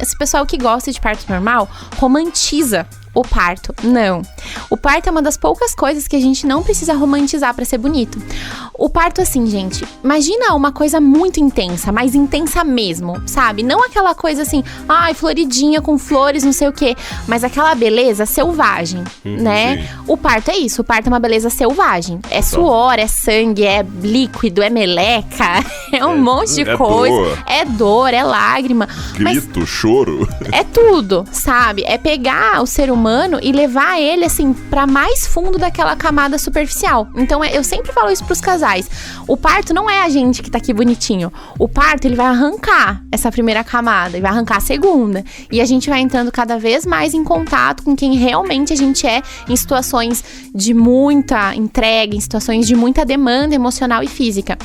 esse pessoal que gosta de parto normal romantiza o parto. Não. O parto é uma das poucas coisas que a gente não precisa romantizar pra ser bonito. O parto, assim, gente, imagina uma coisa muito intensa, mais intensa mesmo, sabe? Não aquela coisa assim, floridinha com flores, não sei o quê, mas aquela beleza selvagem, né? Sim. O parto é isso, o parto é uma beleza selvagem. É suor, é sangue, é líquido, é meleca, é um monte de coisa. Dor. É dor, é lágrima. Grito, choro. É tudo, sabe? É pegar o ser humano e levar ele, assim, pra mais fundo daquela camada superficial. Então, eu sempre falo isso pros casais. O parto não é a gente que tá aqui bonitinho. O parto, ele vai arrancar essa primeira camada e vai arrancar a segunda. E a gente vai entrando cada vez mais em contato com quem realmente a gente é em situações de muita entrega, em situações de muita demanda emocional e física.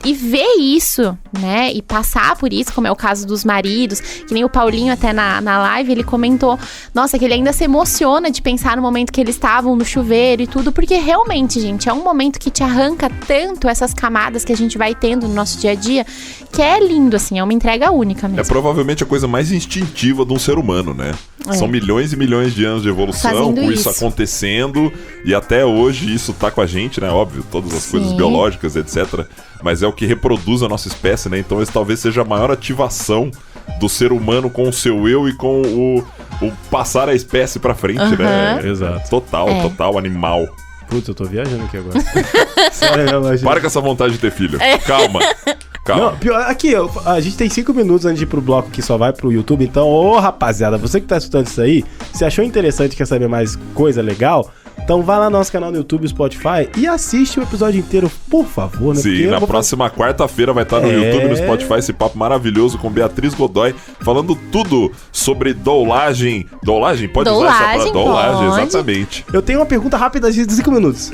E ver isso, né, e passar por isso, como é o caso dos maridos, que nem o Paulinho até na live, ele comentou, nossa, que ele ainda se emociona de pensar no momento que eles estavam no chuveiro e tudo, porque realmente, gente, é um momento que te arranca tanto essas camadas que a gente vai tendo no nosso dia a dia, que é lindo, assim, é uma entrega única mesmo. É provavelmente a coisa mais instintiva de um ser humano, né? São milhões e milhões de anos de evolução fazendo com isso acontecendo, e até hoje isso tá com a gente, né? Óbvio, todas as coisas biológicas, etc., mas é o que reproduz a nossa espécie, né? Então esse talvez seja a maior ativação do ser humano com o seu eu e com o passar a espécie pra frente, né? Exato. Total animal. Putz, eu tô viajando aqui agora. Sério, Para com essa vontade de ter filho. Calma. Não, pior, aqui, a gente tem 5 minutos antes de ir pro bloco que só vai pro YouTube. Então, rapaziada, você que tá escutando isso aí, se achou interessante, quer saber mais coisa legal, então vai lá no nosso canal no YouTube, Spotify e assiste o episódio inteiro, por favor, né? Sim, na próxima quarta-feira vai estar no YouTube e no Spotify esse papo maravilhoso com Beatriz Godoy, falando tudo sobre doulagem. Doulagem? Pode usar essa palavra? Doulagem, exatamente. Eu tenho uma pergunta rápida de 5 minutos.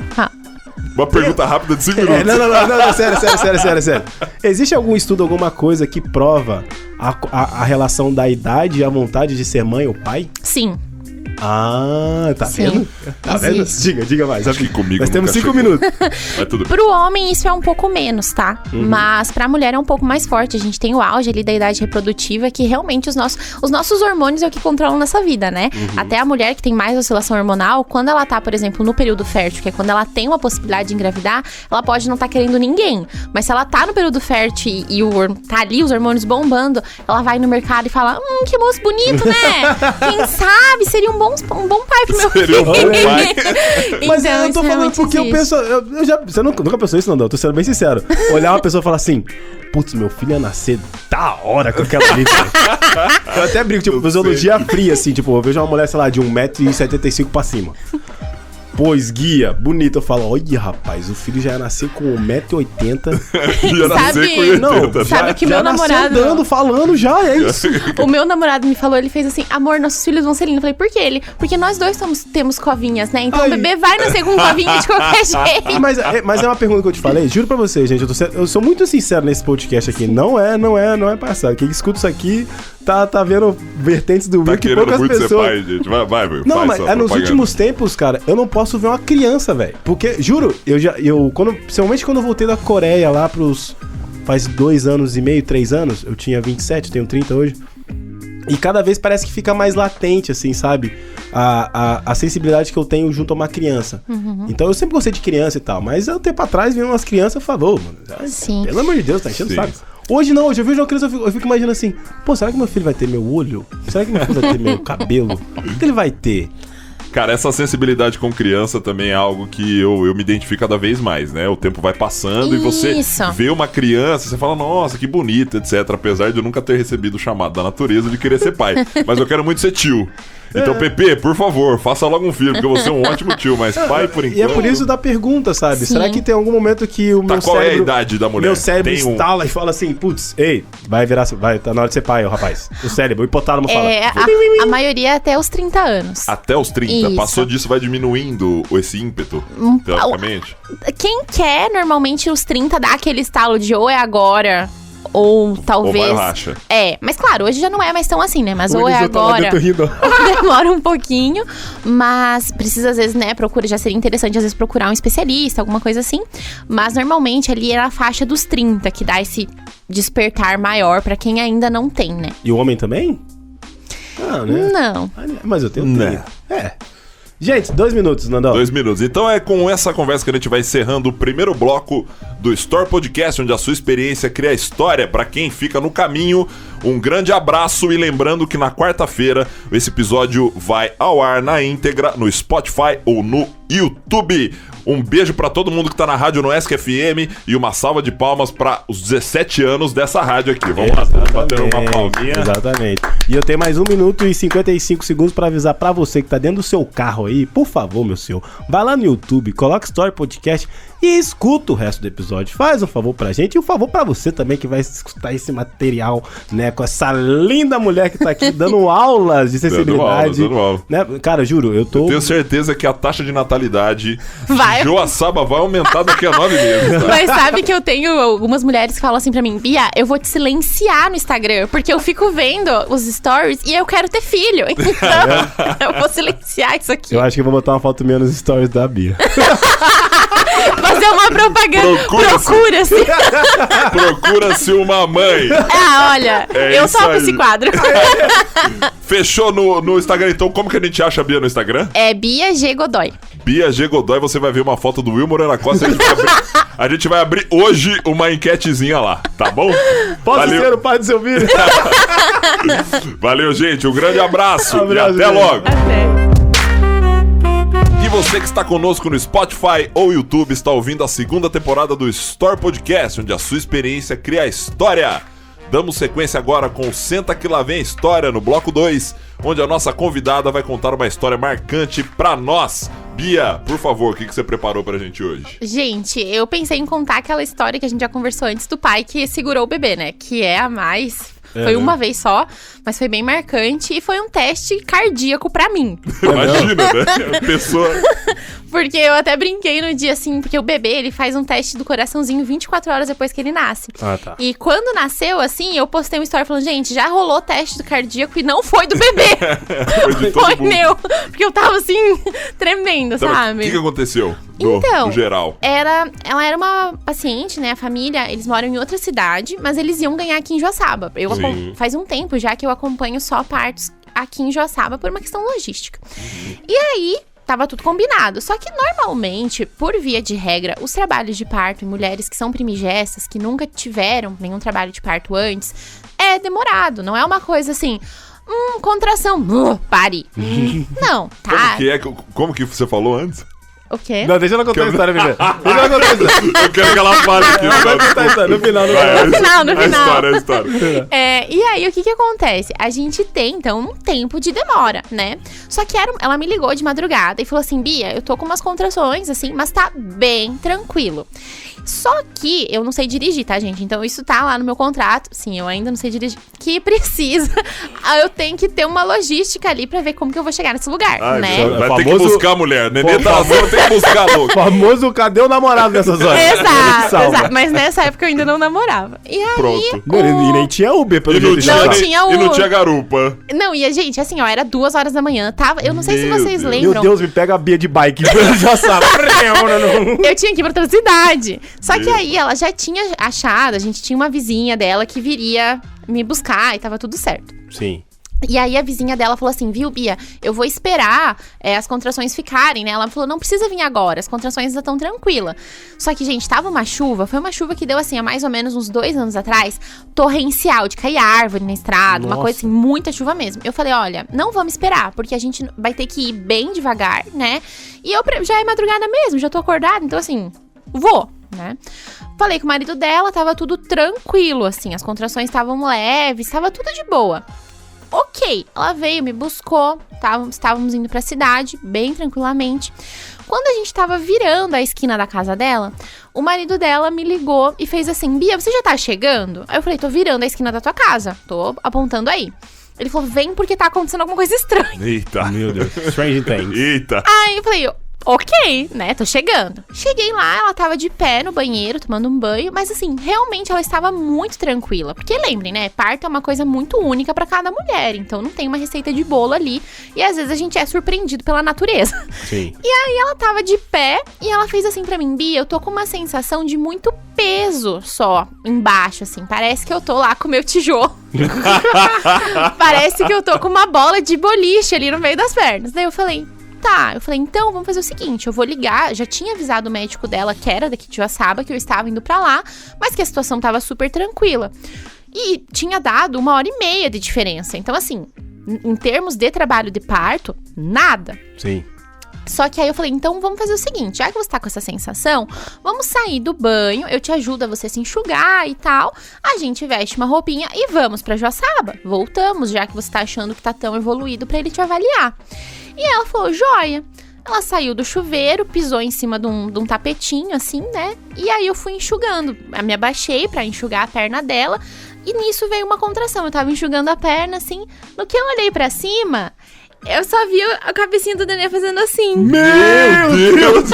Uma pergunta rápida de 5 minutos. Não, sério. Existe algum estudo, alguma coisa que prova a relação da idade e a vontade de ser mãe ou pai? Sim. Tá vendo? Tá vendo? Diga mais. Acho que comigo nós temos 5 minutos. Mas tudo bem. Pro homem isso é um pouco menos, tá? Mas pra mulher é um pouco mais forte. A gente tem o auge ali da idade reprodutiva, que realmente os nossos hormônios é o que controlam nessa vida, né? Até a mulher que tem mais oscilação hormonal, quando ela tá, por exemplo, no período fértil, que é quando ela tem uma possibilidade de engravidar, ela pode não tá querendo ninguém. Mas se ela tá no período fértil e tá ali os hormônios bombando, ela vai no mercado e fala, que moço bonito, né? Quem sabe seria um bom pai pro meu filho. Seria um bom pai. Mas eu tô falando porque eu penso... Você nunca pensou isso, não? Eu tô sendo bem sincero. Olhar uma pessoa e falar assim... Putz, meu filho ia nascer da hora com aquela ali. Eu até brinco, tipo, fisiologia fria, assim. Tipo, eu vejo uma mulher, sei lá, de 1,75 m pra cima. Pô, esguia, bonito. Eu falo, olha, rapaz, o filho já ia nascer com 1,80 m. Ia nascer com 80. Não, sabe que meu namorado... andando, falando já, é isso. O meu namorado me falou, ele fez assim, amor, nossos filhos vão ser lindos. Eu falei, por que porque nós dois temos covinhas, né? Então o bebê vai nascer com covinha de qualquer jeito. Mas é uma pergunta que eu te falei, juro pra você, gente, eu sou muito sincero nesse podcast aqui. Não é passado. Quem escuta isso aqui tá vendo vertentes do Will que poucas muito pessoas... Ser pai, gente. Vai, Will. Não, mas nos últimos tempos, cara, eu não posso ver uma criança, velho. Porque, juro, principalmente quando eu voltei da Coreia lá faz 2 anos e meio, 3 anos, eu tinha 27, tenho 30 hoje. E cada vez parece que fica mais latente, assim, sabe? A sensibilidade que eu tenho junto a uma criança. Então eu sempre gostei de criança e tal, mas há um tempo atrás vinham umas crianças e falou, mano, sim. Pelo amor de Deus, tá enchendo o saco. Hoje não, hoje eu vejo uma criança, eu fico imaginando assim, pô, será que meu filho vai ter meu olho? Será que meu filho vai ter meu cabelo? O que ele vai ter? Cara, essa sensibilidade com criança também é algo que eu me identifico cada vez mais, né? O tempo vai passando e você vê uma criança, você fala, nossa, que bonita, etc. Apesar de eu nunca ter recebido o chamado da natureza de querer ser pai. Mas eu quero muito ser tio. Então, Pepe, por favor, faça logo um filho, porque eu vou ser um ótimo tio, mas pai, por enquanto... E é por isso da pergunta, sabe? Sim. Será que tem algum momento que o meu qual cérebro... é a idade da mulher? Meu cérebro instala e fala assim, putz, ei, tá na hora de ser pai, ó, rapaz. O cérebro, o hipotálamo fala... A maioria é até os 30 anos. Até os 30? Isso. Passou disso, vai diminuindo esse ímpeto, teoricamente? Quem quer, normalmente, os 30 dá aquele estalo de ou é agora... Ou talvez... Ou vai racha. Mas claro, hoje já não é mais tão assim, né? Mas ou é agora... Ou demora um pouquinho, mas precisa às vezes, né, já seria interessante às vezes procurar um especialista, alguma coisa assim. Mas normalmente ali é na faixa dos 30 que dá esse despertar maior pra quem ainda não tem, né? E o homem também? Não, né? Não. Mas eu tenho 30. Gente, 2 minutos, Nandão. 2 minutos. Então é com essa conversa que a gente vai encerrando o primeiro bloco do Store Podcast, onde a sua experiência cria história para quem fica no caminho. Um grande abraço e lembrando que na quarta-feira esse episódio vai ao ar na íntegra no Spotify ou no YouTube. Um beijo pra todo mundo que tá na rádio no ESC FM e uma salva de palmas pra os 17 anos dessa rádio aqui. Vamos lá, bater uma palminha. Exatamente. E eu tenho mais 1 minuto e 55 segundos pra avisar pra você que tá dentro do seu carro aí, por favor, meu senhor, vai lá no YouTube, coloca Story Podcast e escuta o resto do episódio. Faz um favor pra gente e um favor pra você também que vai escutar esse material, né, com essa linda mulher que tá aqui dando aulas de sensibilidade. Dando aula. Né? Cara, juro, eu tenho certeza que a taxa de natalidade vai. Joaçaba vai aumentar daqui a 9 meses. Tá? Mas sabe que eu tenho algumas mulheres que falam assim pra mim, Bia, eu vou te silenciar no Instagram, porque eu fico vendo os stories e eu quero ter filho. Então, eu vou silenciar isso aqui. Eu acho que eu vou botar uma foto minha nos stories da Bia. fazer uma propaganda. Procura-se. Procura-se uma mãe. Olha, É eu isso topo aí. esse quadro. Fechou no Instagram, então como que a gente acha a Bia no Instagram? É Bia G. Godoy. Bia G. Godoy, você vai ver uma foto do Will Moreira Costa. A gente vai abrir hoje uma enquetezinha lá, tá bom? Posso ser o pai do seu filho? Valeu, gente. Um grande abraço. Abraço, e até gente. logo. Até. E você que está conosco no Spotify ou YouTube está ouvindo a segunda temporada do Store Podcast, onde a sua experiência cria a história. Damos sequência agora com o Senta Que Lá Vem a História, no bloco 2, onde a nossa convidada vai contar uma história marcante pra nós. Bia, por favor, o que você preparou pra gente hoje? Gente, eu pensei em contar aquela história que a gente já conversou antes do pai que segurou o bebê, né? Que é a mais... Foi uma vez só, mas foi bem marcante e foi um teste cardíaco pra mim. Imagina, né? A pessoa... Porque eu até brinquei no dia assim, porque o bebê, ele faz um teste do coraçãozinho 24 horas depois que ele nasce. Ah, tá. E quando nasceu, assim, eu postei uma história falando, gente, já rolou teste do cardíaco e não foi do bebê. Foi de todo Foi mundo. meu. Porque eu tava assim, tremendo, Então, sabe? o que aconteceu Então, no geral? Ela era uma paciente, né? A família, eles moram em outra cidade, mas eles iam ganhar aqui em Joaçaba. Faz um tempo já que eu acompanho só partos aqui em Joaçaba por uma questão logística. E aí, tava tudo combinado. Só que normalmente, por via de regra, os trabalhos de parto em mulheres que são primigestas, que nunca tiveram nenhum trabalho de parto antes, é demorado. Não é uma coisa assim... contração, pare. Não, tá. Como que você falou antes? O quê? Não, deixa ela contar a história primeiro. Deixa ela contar a história. Eu quero que ela fale aqui. Vai contar a história no final. No final. A história. E aí, o que acontece? A gente tem, então, um tempo de demora, né? Só que ela me ligou de madrugada e falou assim, Bia, eu tô com umas contrações, assim, mas tá bem tranquilo. Só que eu não sei dirigir, tá, gente? Então isso tá lá no meu contrato. Sim, eu ainda não sei dirigir. Que precisa. Eu tenho que ter uma logística ali pra ver como que eu vou chegar nesse lugar, né? Vai ter que buscar a mulher. Nenê tá azul, tem que buscar a louca. Famoso, cadê o namorado nessas horas? Exato. Mas nessa época eu ainda não namorava. E aí... Pronto. E nem tinha Uber, pelo jeito. E não tinha garupa. Não, e a gente, assim, ó, era 2 horas da manhã. Tava, eu não sei se vocês lembram. Meu Deus, me pega a Bia de bike. Já sabe. Eu tinha que ir pra outra cidade. Só que aí ela já tinha achado, a gente tinha uma vizinha dela que viria me buscar e tava tudo certo. Sim. E aí a vizinha dela falou assim, viu, Bia, eu vou esperar as contrações ficarem, né? Ela falou, não precisa vir agora, as contrações ainda estão tranquilas. Só que, gente, tava uma chuva, foi uma chuva que deu, assim, há mais ou menos uns 2 anos atrás, torrencial, de cair árvore na estrada, uma coisa assim, muita chuva mesmo. Eu falei, olha, não vamos esperar, porque a gente vai ter que ir bem devagar, né? E eu já é madrugada mesmo, já tô acordada, então assim, vou, né? Falei com o marido dela, tava tudo tranquilo, assim, as contrações estavam leves, tava tudo de boa. Ok, ela veio, me buscou, estávamos indo pra cidade, bem tranquilamente. Quando a gente tava virando a esquina da casa dela, o marido dela me ligou e fez assim, Bia, você já tá chegando? Aí eu falei, tô virando a esquina da tua casa, tô apontando aí. Ele falou, vem porque tá acontecendo alguma coisa estranha. Eita. Meu Deus, Strange Things. Eita. Aí eu falei, ok, né, tô chegando. Cheguei lá, ela tava de pé no banheiro, tomando um banho, mas assim, realmente ela estava muito tranquila. Porque lembrem, né, parto é uma coisa muito única pra cada mulher, então não tem uma receita de bolo ali. E às vezes a gente é surpreendido pela natureza. Sim. E aí ela tava de pé e ela fez assim pra mim, Bia, eu tô com uma sensação de muito peso só embaixo, assim. Parece que eu tô lá com o meu tijolo. Parece que eu tô com uma bola de boliche ali no meio das pernas. Daí eu falei... Tá, eu falei, então vamos fazer o seguinte, eu vou ligar, já tinha avisado o médico dela, que era daqui de Joaçaba, que eu estava indo pra lá, mas que a situação tava super tranquila. E tinha dado 1h30 de diferença, então assim, em termos de trabalho de parto, nada. Sim. Só que aí eu falei, então vamos fazer o seguinte, já que você tá com essa sensação, vamos sair do banho, eu te ajudo a você se enxugar e tal, a gente veste uma roupinha e vamos pra Joaçaba. Voltamos, já que você tá achando que tá tão evoluído pra ele te avaliar. E ela falou, joia. Ela saiu do chuveiro, pisou em cima de um tapetinho, assim, né? E aí eu fui enxugando. Eu me abaixei pra enxugar a perna dela. E nisso veio uma contração. Eu tava enxugando a perna, assim. No que eu olhei pra cima, eu só vi a cabecinha do neném fazendo assim. Meu Deus!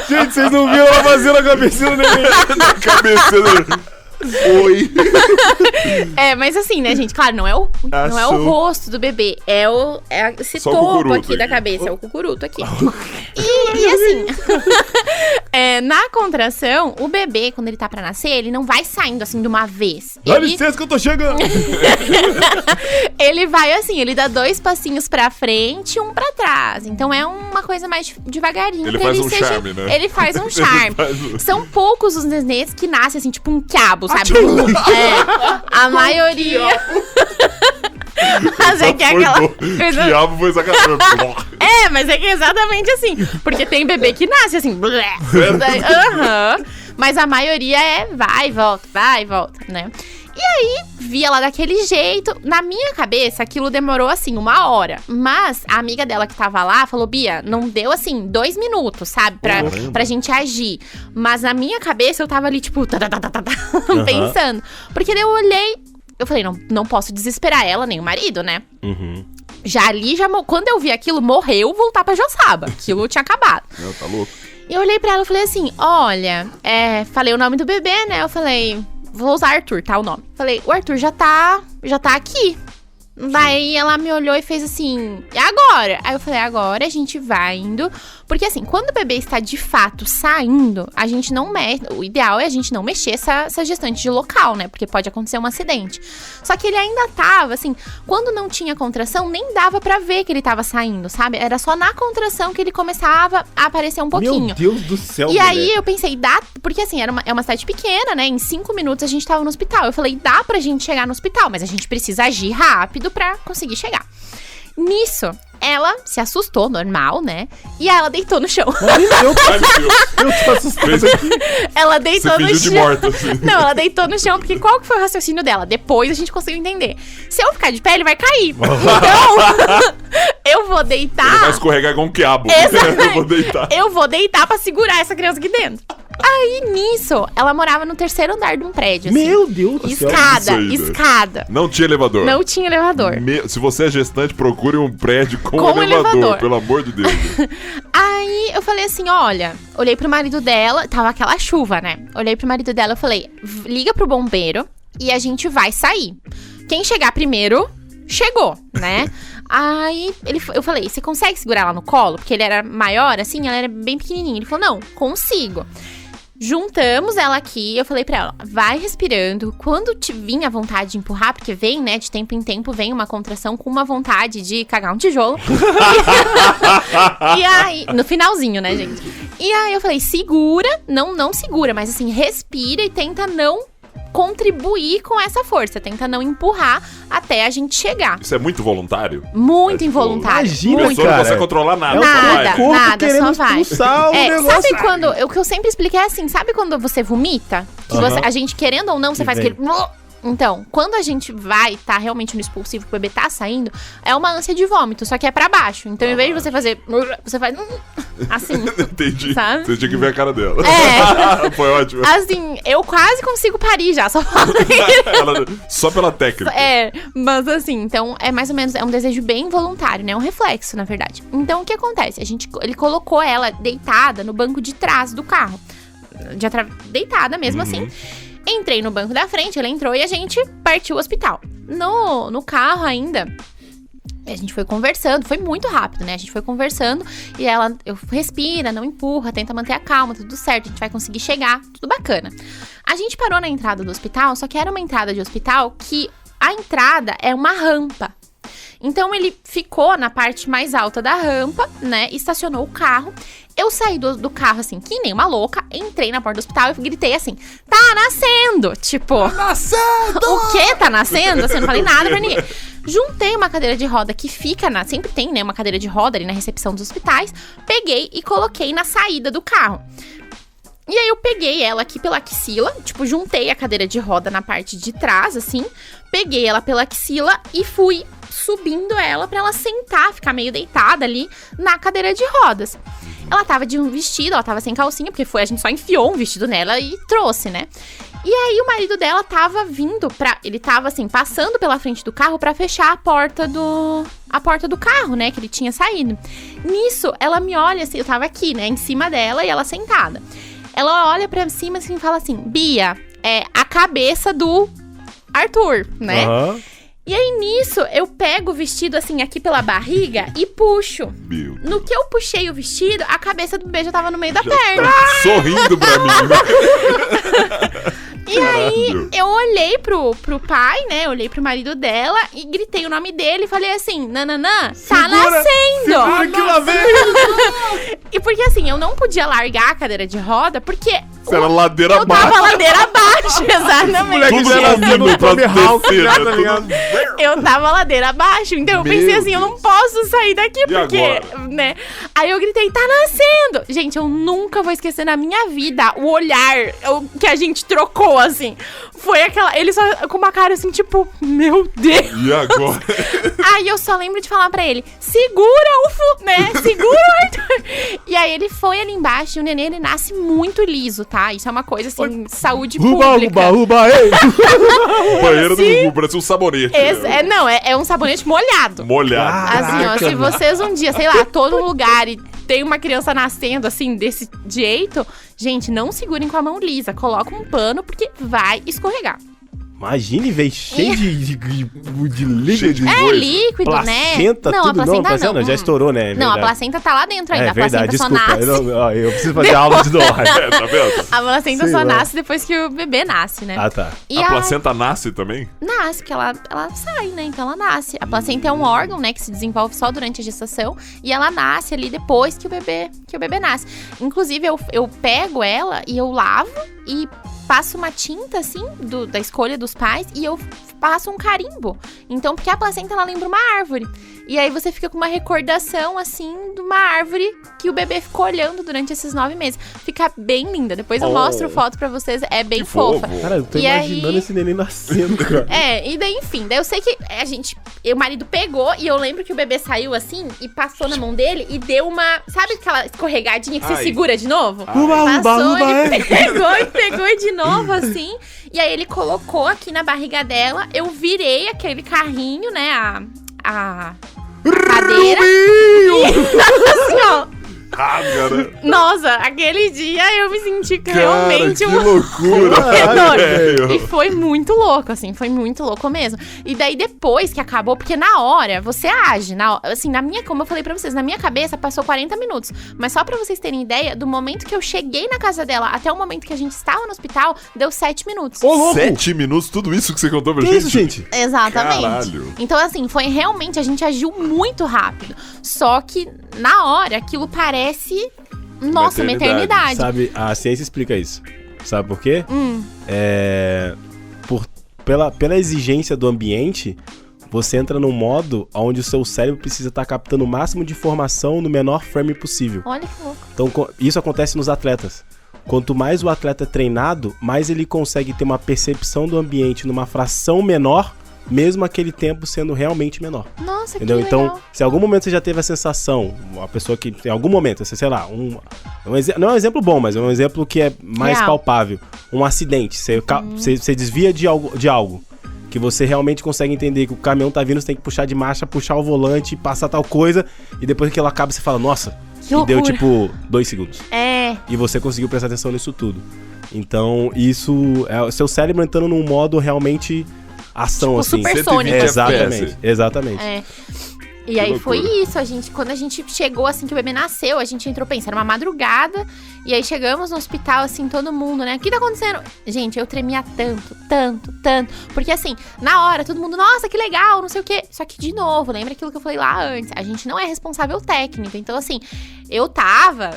Gente, vocês não viram ela fazendo a cabecinha do neném? Na cabeça dele. Oi. Mas assim, né, gente? Claro, não é o rosto do bebê. É esse Só o topo cucuruto aqui da aqui. cabeça. É o cucuruto aqui. E assim, na contração, o bebê, quando ele tá pra nascer, ele não vai saindo assim de uma vez. Dá licença que eu tô chegando. Ele vai assim, ele dá 2 passinhos pra frente e 1 pra trás. Então é uma coisa mais devagarinho. Ele pra faz ele um seja... charme, né? Ele faz um charme. São poucos os nenês que nascem assim, tipo um quiabo, sabe? A maioria... Mas é que é aquela coisa... Diabo foi sacanagem. Mas é que é exatamente assim. Porque tem bebê que nasce assim. Aham. Mas a maioria vai e volta, né? E aí, vi ela daquele jeito. Na minha cabeça, aquilo demorou, assim, 1 hora. Mas a amiga dela que tava lá falou, Bia, não deu, assim, 2 minutos, sabe? Pra gente agir. Mas na minha cabeça, eu tava ali, tipo, pensando. Porque daí eu olhei, eu falei, não posso desesperar ela, nem o marido, né? Já ali, quando eu vi aquilo, morreu, voltar pra Joçaba. Aquilo tinha acabado. Não, tá louco. E eu olhei pra ela e falei assim, olha, falei o nome do bebê, né? Eu falei, vou usar Arthur, tá, o nome. Falei, o Arthur já tá aqui. Daí ela me olhou e fez assim, e agora? Aí eu falei, agora a gente vai indo. Porque assim, quando o bebê está de fato saindo, a gente não mexe. O ideal é a gente não mexer essa gestante de local, né? Porque pode acontecer um acidente. Só que ele ainda tava, assim, quando não tinha contração, nem dava pra ver que ele tava saindo, sabe? Era só na contração que ele começava a aparecer um pouquinho. Meu Deus do céu, E aí eu pensei, porque assim, é uma cidade pequena, né? Em 5 minutos a gente tava no hospital. Eu falei, dá pra gente chegar no hospital, mas a gente precisa agir rápido pra conseguir chegar. Nisso, ela se assustou, normal, né? E aí ela deitou no chão. Ai, meu Deus. Eu tô assustado aqui. Ela deitou no chão. de morta, assim. Não, ela deitou no chão, porque qual que foi o raciocínio dela? Depois a gente conseguiu entender. Se eu ficar de pé, ele vai cair. Então, eu vou deitar. Ele vai escorregar igual um quiabo. Exatamente. Eu vou deitar. Eu vou deitar pra segurar essa criança aqui dentro. Aí, nisso, ela morava no 3º andar de um prédio, assim. Meu Deus do céu. Escada. Não tinha elevador. Não tinha elevador. Se você é gestante, procure um prédio com Com elevador, pelo amor de Deus. Aí eu falei assim, olha, olhei pro marido dela, tava aquela chuva, né? Olhei pro marido dela e falei, liga pro bombeiro e a gente vai sair. Quem chegar primeiro, chegou, né? Aí eu falei, você consegue segurar ela no colo? Porque ele era maior, assim, ela era bem pequenininha. Ele falou, não, consigo. Juntamos ela aqui, eu falei pra ela, vai respirando, quando te vir a vontade de empurrar, porque vem, né, de tempo em tempo vem uma contração com uma vontade de cagar um tijolo. E aí, no finalzinho, né, gente? E aí eu falei, segura, não segura, mas assim, respira e tenta não contribuir com essa força, tenta não empurrar até a gente chegar. Isso é muito voluntário? Muito involuntário. Imagina, muito. Você não consegue controlar nada. Nada, só vai. O negócio. Sabe quando... O que eu sempre explico é assim, sabe quando você vomita? Que a gente, querendo ou não, você faz aquele... Então, quando a gente vai tá realmente no expulsivo, que o bebê tá saindo, é uma ânsia de vômito, só que é pra baixo. Então, em vez de você fazer... Você faz... Assim. Entendi. Sabe? Você tinha que ver a cara dela. Foi ótimo. Assim, eu quase consigo parir já, só falta Só pela técnica. Mas assim, então é mais ou menos, é um desejo bem involuntário, né? Um reflexo, na verdade. Então, o que acontece? Ele colocou ela deitada no banco de trás do carro. Deitada mesmo, assim. Entrei no banco da frente, ela entrou e a gente partiu o hospital. No carro ainda, a gente foi conversando, foi muito rápido, né? A gente foi conversando e eu respira, não empurra, tenta manter a calma, tudo certo, a gente vai conseguir chegar, tudo bacana. A gente parou na entrada do hospital, só que era uma entrada de hospital que a entrada é uma rampa. Então ele ficou na parte mais alta da rampa, né? Estacionou o carro. Eu saí do carro, assim, que nem uma louca, entrei na porta do hospital e gritei assim, tá nascendo! Tipo, Tá nascendo! O quê? Tá nascendo? Assim, eu não falei nada pra ninguém. Juntei uma cadeira de roda que fica sempre tem, né, uma cadeira de roda ali na recepção dos hospitais. Peguei e coloquei na saída do carro. E aí eu peguei ela aqui pela axila, tipo, juntei a cadeira de roda na parte de trás, assim. Peguei ela pela axila e fui subindo ela pra ela sentar, ficar meio deitada ali na cadeira de rodas. Ela tava de um vestido, ela tava sem calcinha, porque a gente só enfiou um vestido nela e trouxe, né? E aí o marido dela tava ele tava assim, passando pela frente do carro pra fechar a porta do carro, né, que ele tinha saído. Nisso, ela me olha assim, eu tava aqui, né, em cima dela e ela sentada. Ela olha pra cima assim e fala assim, Bia, a cabeça do Arthur, né? Aham. E aí, nisso, eu pego o vestido, assim, aqui pela barriga e puxo. Meu. No que eu puxei o vestido, a cabeça do bebê já tava no meio da perna. Sorrindo pra mim, né? E aí, Caralho. eu olhei pro pai, né? Olhei pro marido dela e gritei o nome dele e falei assim, Nananã, tá nascendo! Segura que lá vem! E porque assim, eu não podia largar a cadeira de roda, porque Você era ladeira eu tava abaixo. ladeira abaixo, exatamente. Tudo era subindo pra descer, né? tá ligado? Eu tava ladeira abaixo, então eu Meu pensei assim, eu não Deus. posso sair daqui, porque, agora? né? Aí eu gritei, tá nascendo! Gente, eu nunca vou esquecer na minha vida o olhar que a gente trocou, assim. Foi aquela, ele só com uma cara assim, tipo, meu Deus! E agora? Aí eu só lembro de falar pra ele, segura né? Segura o Arthur! E aí ele foi ali embaixo e o neném, ele nasce muito liso, tá? Isso é uma coisa, assim, saúde pública. Ruba, ei! O banheiro do Sim. Gugu parece um sabonete. É um sabonete molhado. Molhado. Assim, ó, se vocês um dia, sei lá, tô num lugar e tem uma criança nascendo, assim, desse jeito, gente, não segurem com a mão lisa. Coloca um pano, porque vai escorregar. Imagine, veio cheio de líquido. Cheio de É coisa. líquido, Placenta, né? Não, tudo. a placenta placenta não. já estourou, né? Não, a Verdade. placenta tá lá dentro ainda. É A placenta verdade, só desculpa. nasce. Eu preciso fazer aula de novo. É, tá vendo? A placenta Sei só lá. nasce depois que o bebê nasce, né? Ah, tá. E A placenta nasce também? Nasce, porque ela sai, né? Então ela nasce. A placenta é um órgão, né, que se desenvolve só durante a gestação. E ela nasce ali depois que o bebê nasce. Inclusive, eu pego ela e eu lavo e passo uma tinta, assim, da escolha dos pais. E eu passo um carimbo. Então, porque a placenta, ela lembra uma árvore. E aí você fica com uma recordação, assim, de uma árvore que o bebê ficou olhando durante esses 9 meses. Fica bem linda. Depois eu Oh. mostro foto pra vocês. É bem Que fofa. fofo. Cara, eu tô E imaginando aí- esse neném nascendo, cara. E daí, enfim, daí eu sei que o marido pegou e eu lembro que o bebê saiu assim e passou na mão dele e deu uma, sabe aquela escorregadinha que Ai. você segura de novo? Ruba, Passou, é. ele pegou de novo assim, e aí ele colocou aqui na barriga dela, eu virei aquele carrinho, né, a cadeira. E assim, ó, Rasga, né? nossa, aquele dia eu me senti Cara, realmente que um loucura. corredor. velho. E foi muito louco, assim, foi muito louco mesmo. E daí depois que acabou, porque na hora você age, assim, como eu falei pra vocês, na minha cabeça passou 40 minutos. Mas só pra vocês terem ideia, do momento que eu cheguei na casa dela até o momento que a gente estava no hospital, deu 7 minutos. Ô, louco! 7 minutos, tudo isso que você contou pra Que gente? isso, gente? Exatamente. Caralho. Então, assim, foi realmente, a gente agiu muito rápido. Só que, na hora, aquilo parece, nossa, uma eternidade. Sabe, a ciência explica isso. Sabe por quê? Hum. Pela exigência do ambiente, você entra num modo onde o seu cérebro precisa estar captando o máximo de informação no menor frame possível. Olha que louco. Então, isso acontece nos atletas. Quanto mais o atleta é treinado, mais ele consegue ter uma percepção do ambiente numa fração menor, mesmo aquele tempo sendo realmente menor. Nossa, Entendeu? que Então, legal. se em algum momento você já teve a sensação, uma pessoa que em algum momento, sei lá, não é um exemplo bom, mas é um exemplo que é mais Real. palpável. Um acidente, você desvia de algo que você realmente consegue entender que o caminhão tá vindo, você tem que puxar de marcha, puxar o volante, passar tal coisa, e depois que ela acaba, você fala, nossa, Que e deu loucura. tipo 2 segundos. É, E você conseguiu prestar atenção nisso tudo. Então, isso é o seu cérebro entrando num modo realmente ação, Tipo, assim. supersônico. Exatamente, exatamente. é. E aí loucura. foi isso, quando a gente chegou, assim, que o bebê nasceu, a gente entrou, pensa, era uma madrugada, e aí chegamos no hospital, assim, todo mundo, né, o que tá acontecendo? Gente, eu tremia tanto, porque assim, na hora, todo mundo, nossa, que legal, não sei o quê, só que, de novo, lembra aquilo que eu falei lá antes, a gente não é responsável técnico, então, assim, eu tava,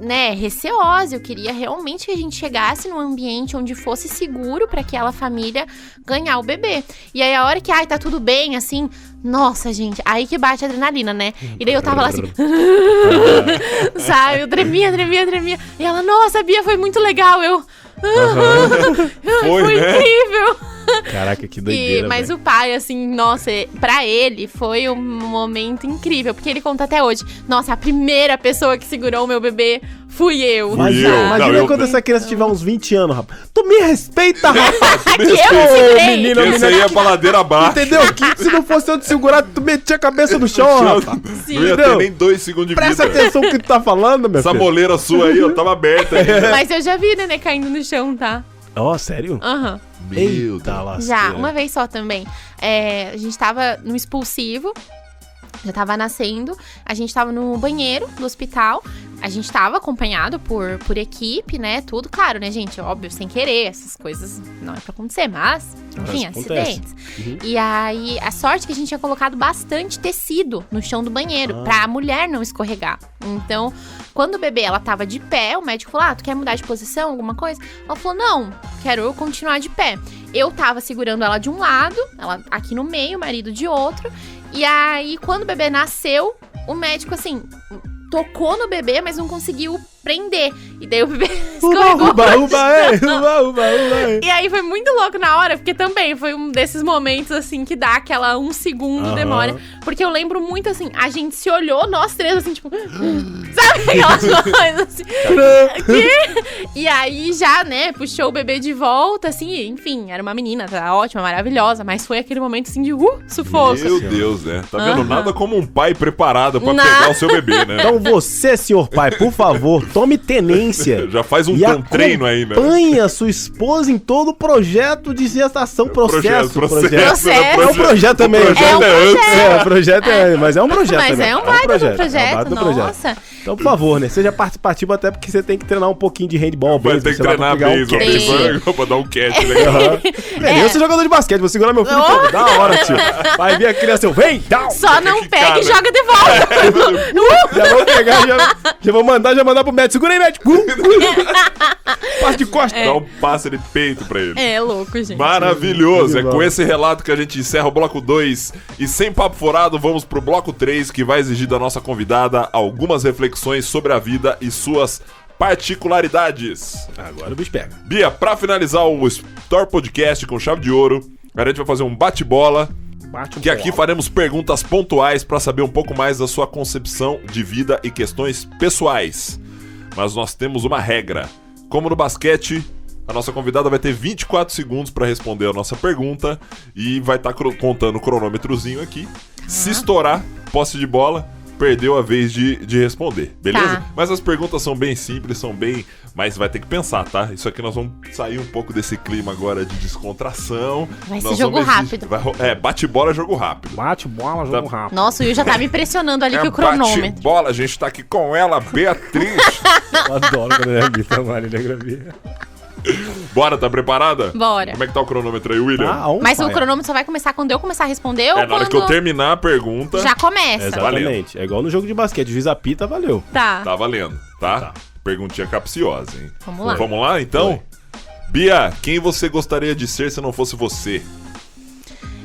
né, receosa, eu queria realmente que a gente chegasse num ambiente onde fosse seguro pra aquela família ganhar o bebê, e aí a hora que, tá tudo bem, assim, nossa, gente, aí que bate a adrenalina, né? E daí eu tava lá assim, sabe? Eu tremia. E ela, nossa, Bia, foi muito legal. Foi né? incrível. Caraca, que doideira. Mas velho. o pai, assim, nossa, pra ele foi um momento incrível. Porque ele conta até hoje, nossa, a primeira pessoa que segurou o meu bebê fui eu. Fui Imagina, eu. imagina Não, eu- quando essa criança tiver uns 20 anos, rapaz. Tu me respeita, rapaz. Que eu que segurei. menino, Esse aí é pra ladeira abaixo. Entendeu? Que se não fosse eu te segurar, tu metia a cabeça no chão, rapaz. Sim. Não ia ter Entendeu? nem 2 segundos de Presta vida. atenção no que tu tá falando, meu Essa filho. moleira sua aí, ó, tava aberta aí. Mas eu já vi, né, caindo no chão, tá? Ó, sério? Aham. Meu Eita, Deus. lasqueira. Já, uma vez só também. A gente tava no expulsivo, já tava nascendo, a gente tava no banheiro do hospital, a gente tava acompanhado por equipe, né, tudo, claro, né, gente, óbvio, sem querer, essas coisas não é pra acontecer, mas, enfim, acontece. acidentes. E aí, a sorte é que a gente tinha colocado bastante tecido no chão do banheiro, pra mulher não escorregar. Então, quando o bebê, ela tava de pé, o médico falou, tu quer mudar de posição, alguma coisa? Ela falou, não, quero continuar de pé. Eu tava segurando ela de um lado, ela aqui no meio, o marido de outro. E aí, quando o bebê nasceu, o médico, assim, tocou no bebê, mas não conseguiu prender. E daí o bebê escorregou. Uba. E aí foi muito louco na hora, porque também foi um desses momentos, assim, que dá aquela 1 segundo demora. Porque eu lembro muito, assim, a gente se olhou, nós três, assim, tipo... sabe aquelas coisas, assim... E aí já, né, puxou o bebê de volta, assim, enfim, era uma menina, tá ótima, maravilhosa, mas foi aquele momento, assim, de sufoco. Meu Deus, né? Tá vendo? Nada como um pai preparado pra pegar o seu bebê, né? Então você, senhor pai, por favor, tome tenência. Já faz um e treino aí, né? acompanhe a sua esposa em todo o projeto de gestação, processo. É um projeto também. O projeto É um o projeto é, mas é um projeto Mas também. é um baita do projeto, é um baita do projeto. nossa. Então, por favor, né? Seja participativo até porque você tem que treinar um pouquinho de handball, Vai beisebol, ter que você vai treinar pegar mesmo, catch. pra dar um catch legal. Eu sou jogador de basquete, vou segurar meu filho como? Da hora, tio. Vai vir a criança, vem, down. Só não que pega cara. e joga de volta. Já vou pegar, já vou mandar pro médico. Segura aí, médico. Parte de costa. Dá um passe de peito pra ele. É louco, gente. Maravilhoso, é com esse relato que a gente encerra o bloco 2 e sem papo furado vamos pro bloco 3 que vai exigir da nossa convidada algumas reflexões sobre a vida e suas particularidades. Agora o bicho pega. Bia, pra finalizar o Store Podcast com chave de ouro, a gente vai fazer um bate-bola, que aqui faremos perguntas pontuais pra saber um pouco mais da sua concepção de vida e questões pessoais. Mas nós temos uma regra. Como no basquete, a nossa convidada vai ter 24 segundos para responder a nossa pergunta e vai estar contando o cronômetrozinho aqui. Se estourar, posse de bola, perdeu a vez de responder, beleza? Tá. Mas as perguntas são bem simples, são bem... Mas vai ter que pensar, tá? Isso aqui nós vamos sair um pouco desse clima agora de descontração. Vai ser Nós jogo vamos rápido. Bate-bola, jogo rápido. Bate bola, jogo rápido. Nossa, o Will já tá me impressionando ali com o cronômetro. Bate-bola, a gente tá aqui com ela, Beatriz. Eu adoro quando é a Bita Marília Gravia. Bora, tá preparada? Bora. Como é que tá o cronômetro aí, William? Mas o cronômetro só vai começar quando eu começar a responder ou Na hora quando... que eu terminar a pergunta, Já começa. Exatamente. É igual no jogo de basquete. Juiz apita, valeu. Tá. tá valendo, tá? Tá. Perguntinha capciosa, hein? Vamos lá. Vamos lá, então? Bia, quem você gostaria de ser se não fosse você?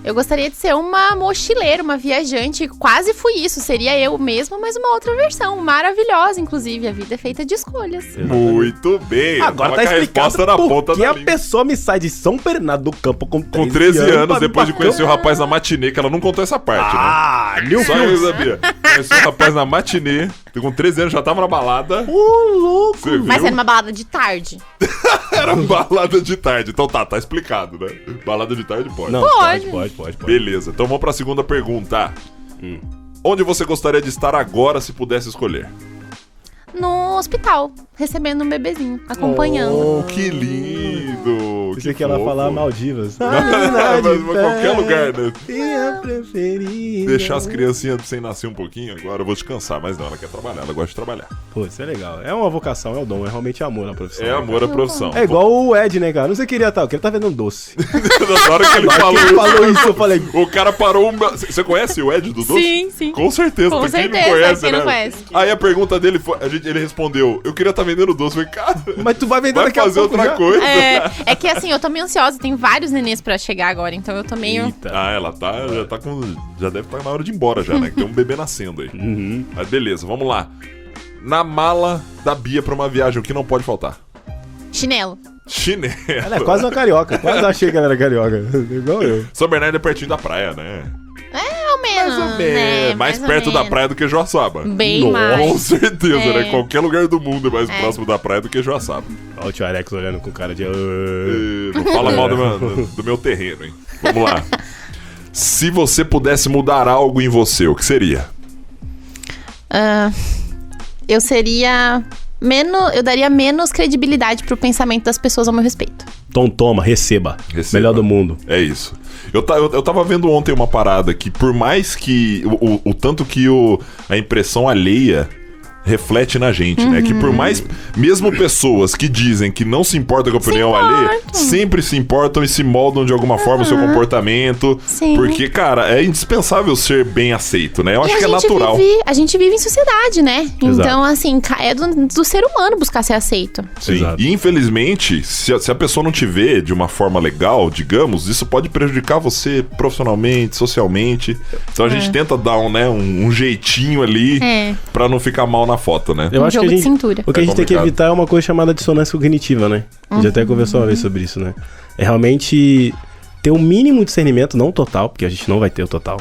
Eu gostaria de ser uma mochileira, uma viajante. Quase fui isso. Seria eu mesma, mas uma outra versão. Maravilhosa, inclusive. A vida é feita de escolhas. Muito bem. Agora Tava tá com a explicado resposta na ponta porque da a língua. pessoa me sai de São Bernardo do Campo com 13 anos, pra vir depois de pra conhecer o cá. rapaz na matinê, que ela não contou essa parte, New né? Só Fields. eu sabia. Conheceu o rapaz na matinê, com 13 anos já tava na balada. Ô, louco. Você viu? Mas era uma balada de tarde. Era balada de tarde. Então tá explicado, né? Balada de tarde pode. Não, Pode. pode. Beleza, então vamos pra segunda pergunta. Onde você gostaria de estar agora se pudesse escolher? No hospital, recebendo um bebezinho, acompanhando. Oh, que lindo! Pensei que ela ia fofo. falar Maldivas. Mas qualquer lugar, né? Minha preferida. Deixar as criancinhas sem nascer um pouquinho, agora eu vou descansar. Mas não, ela quer trabalhar, ela gosta de trabalhar. Pô, isso é legal. É uma vocação, é o dom, é realmente amor na profissão. É amor à profissão. É igual o Ed, né, cara? Não sei o que ele tá, porque ele tá vendendo doce. Na hora que ele Ele falou isso, eu falei... o cara parou. Você conhece o Ed do doce? Sim. Com certeza, Com porque certeza, quem não conhece, quem né? não conhece. Aí a pergunta dele foi: ele respondeu, eu queria estar vendendo doce. Eu falei, cara, Mas tu vai vender vai daqui a fazer pouco outra já. coisa. É que assim, eu tô meio ansiosa, tem vários nenês pra chegar agora, então eu tô meio... Eita. Ah, ela já tá com. Já deve estar na hora de ir embora já, né? Que tem um bebê nascendo aí. Uhum. Mas beleza, vamos lá. Na mala da Bia pra uma viagem, o que não pode faltar? Chinelo. Chinelo. Ela é quase uma carioca. Quase achei que ela era carioca. Igual eu. São Bernardo é pertinho da praia, né? Mais ou menos, Mais ou menos. né? Mais ou perto da menos. praia do que Joaçaba. Bem Nossa. mais. Com certeza, É. né? Qualquer lugar do mundo é mais próximo da praia do que Joaçaba. Olha o tio Alex olhando com cara de... Não fala mal do meu terreno, hein? Vamos lá. Se você pudesse mudar algo em você, o que seria? Eu daria menos credibilidade pro pensamento das pessoas ao meu respeito. Então toma, receba. Melhor do mundo. É isso. Eu tava vendo ontem uma parada que, por mais que o tanto que a impressão alheia reflete na gente, né? Que por mais, mesmo pessoas que dizem que não se importam com a opinião alheia, sempre se importam e se moldam de alguma forma o seu comportamento. Sim. Porque, cara, é indispensável ser bem aceito, né? Eu acho que é natural. A gente vive em sociedade, né? Exato. Então, assim, é do ser humano buscar ser aceito. Sim. Exato. E infelizmente, se a pessoa não te vê de uma forma legal, digamos, isso pode prejudicar você profissionalmente, socialmente. Então a gente tenta dar um jeitinho ali pra não ficar mal na foto, né? Eu acho que jogo de cintura. o que a gente tem que evitar é uma coisa chamada dissonância cognitiva, né? A gente até conversou uma vez sobre isso, né? É realmente ter o mínimo discernimento, não total, porque a gente não vai ter o total,